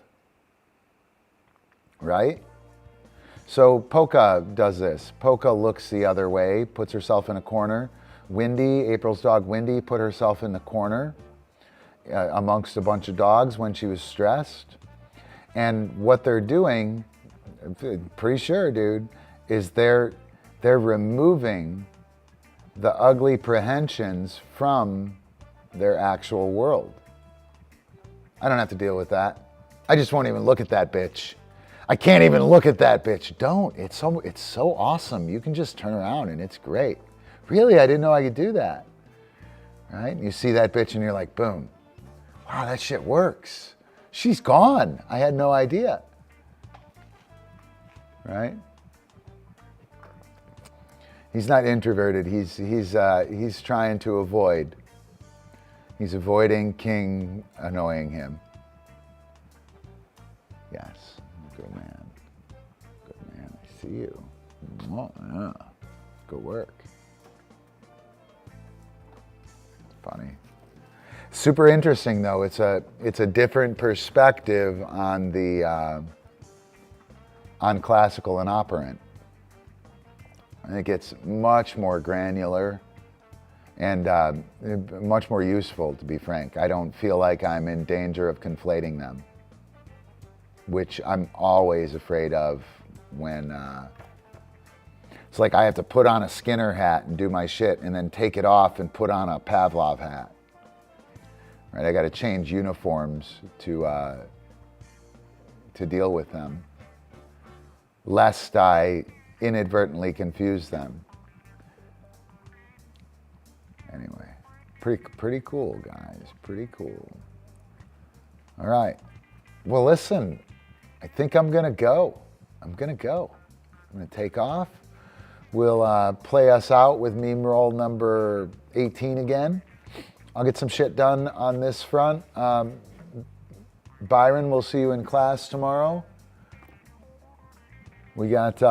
right? So Polka does this. Polka looks the other way, puts herself in a corner. Windy, April's dog Windy, put herself in the corner amongst a bunch of dogs when she was stressed. And what they're doing, I'm pretty sure, dude, is they're removing the ugly prehensions from their actual world. I don't have to deal with that. I just won't even look at that bitch. I can't even look at that bitch. Don't. It's so awesome. You can just turn around and it's great. Really, I didn't know I could do that. Right? You see that bitch and you're like, boom. Wow, that shit works. She's gone. I had no idea. Right? He's not introverted. He's trying to avoid. He's avoiding King annoying him. Yes. Good man. Good man. I see you. Oh, yeah. Good work. Funny. Super interesting though. It's a different perspective on the on classical and operant. I think it's much more granular and much more useful, to be frank. I don't feel like I'm in danger of conflating them, which I'm always afraid of when it's like I have to put on a Skinner hat and do my shit and then take it off and put on a Pavlov hat. Right? I got to change uniforms to deal with them, lest I inadvertently confuse them. Anyway, pretty cool, guys. Pretty cool. All right. Well, listen, I think I'm gonna go. I'm gonna take off. We'll play us out with meme roll number 18 again. I'll get some shit done on this front. Byron, we'll see you in class tomorrow. We got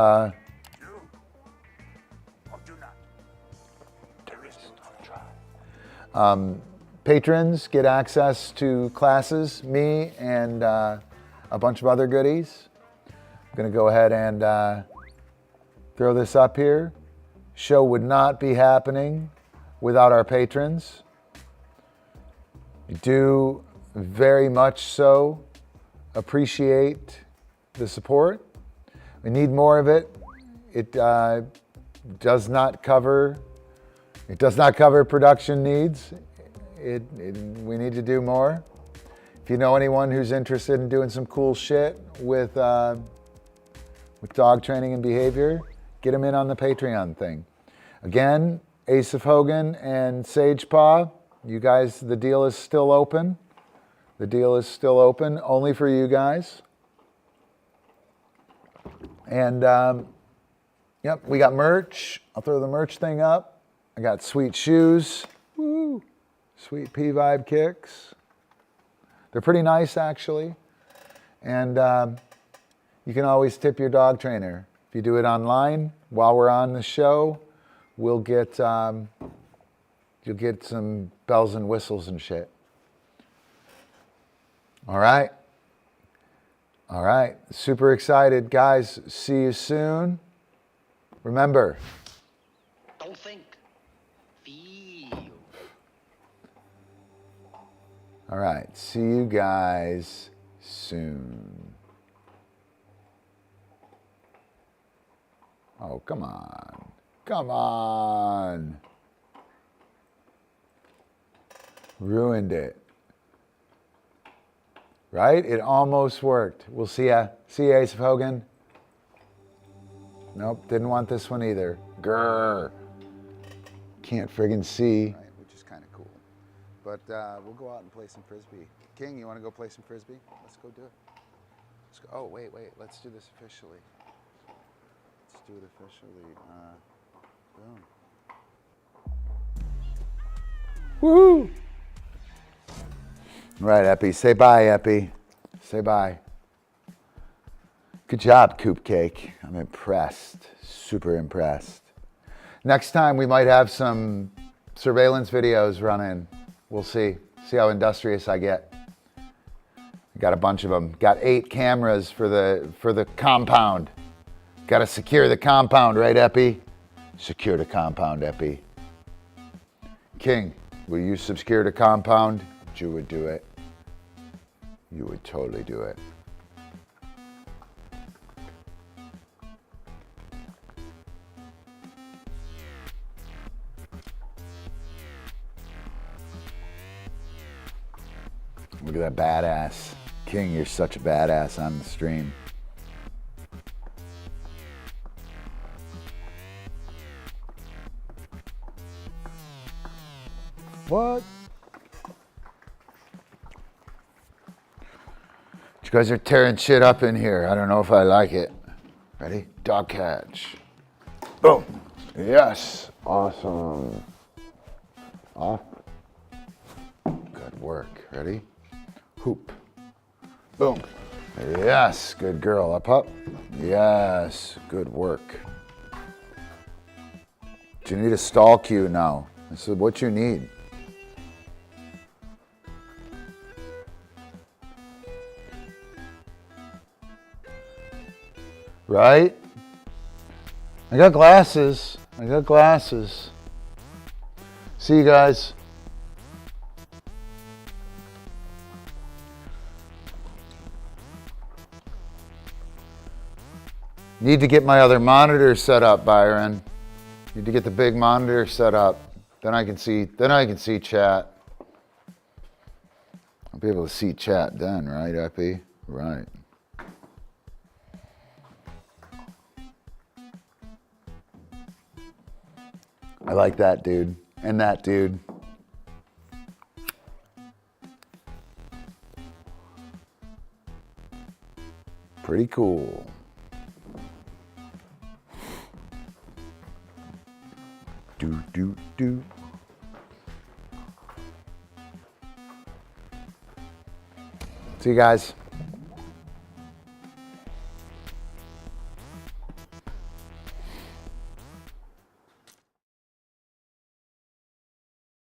patrons get access to classes, me and a bunch of other goodies. I'm gonna go ahead and throw this up here. Show would not be happening without our patrons. I do very much so appreciate the support. We need more of it. It does not cover production needs. We need to do more. If you know anyone who's interested in doing some cool shit with dog training and behavior, get them in on the Patreon thing. Again, Ace of Hogan and Sage Paw, you guys, the deal is still open. The deal is still open, only for you guys. And, yep, we got merch. I'll throw the merch thing up. I got sweet shoes. Woo! Sweet P-Vibe kicks. They're pretty nice, actually. And you can always tip your dog trainer. If you do it online, while we're on the show, you'll get some bells and whistles and shit. All right. All right. Super excited, guys. See you soon. Remember, don't think, feel. All right. See you guys soon. Oh, come on. Come on. Ruined it. Right? It almost worked. We'll see ya. See ya, Ace of Hogan. Nope, didn't want this one either. Grrr. Can't friggin' see. Right, which is kind of cool. But we'll go out and play some Frisbee. King, you want to go play some Frisbee? Let's go do it. Let's go. Oh, wait. Let's do this officially. Let's do it officially. Boom. Woo! All right, Eppie. Say bye, Eppie. Say bye. Good job, Coop Cake. I'm impressed. Super impressed. Next time we might have some surveillance videos running. We'll see. See how industrious I get. Got a bunch of them. Got 8 cameras for the compound. Got to secure the compound, right, Eppie? Secure the compound, Eppie. King, will you secure the compound? You would do it. You would totally do it. Look at that badass. King, you're such a badass on the stream. What? You guys are tearing shit up in here. I don't know if I like it. Ready? Dog catch. Boom. Yes. Awesome. Off. Good work. Ready? Hoop. Boom. Yes. Good girl. Up, up. Yes. Good work. Do you need a stall cue now? This is what you need. Right? I got glasses. I got glasses. See you guys. Need to get my other monitor set up, Byron. Need to get the big monitor set up. Then I can see chat. I'll be able to see chat then, right, Eppie? Right. I like that dude and that dude. Pretty cool. Do. See you guys.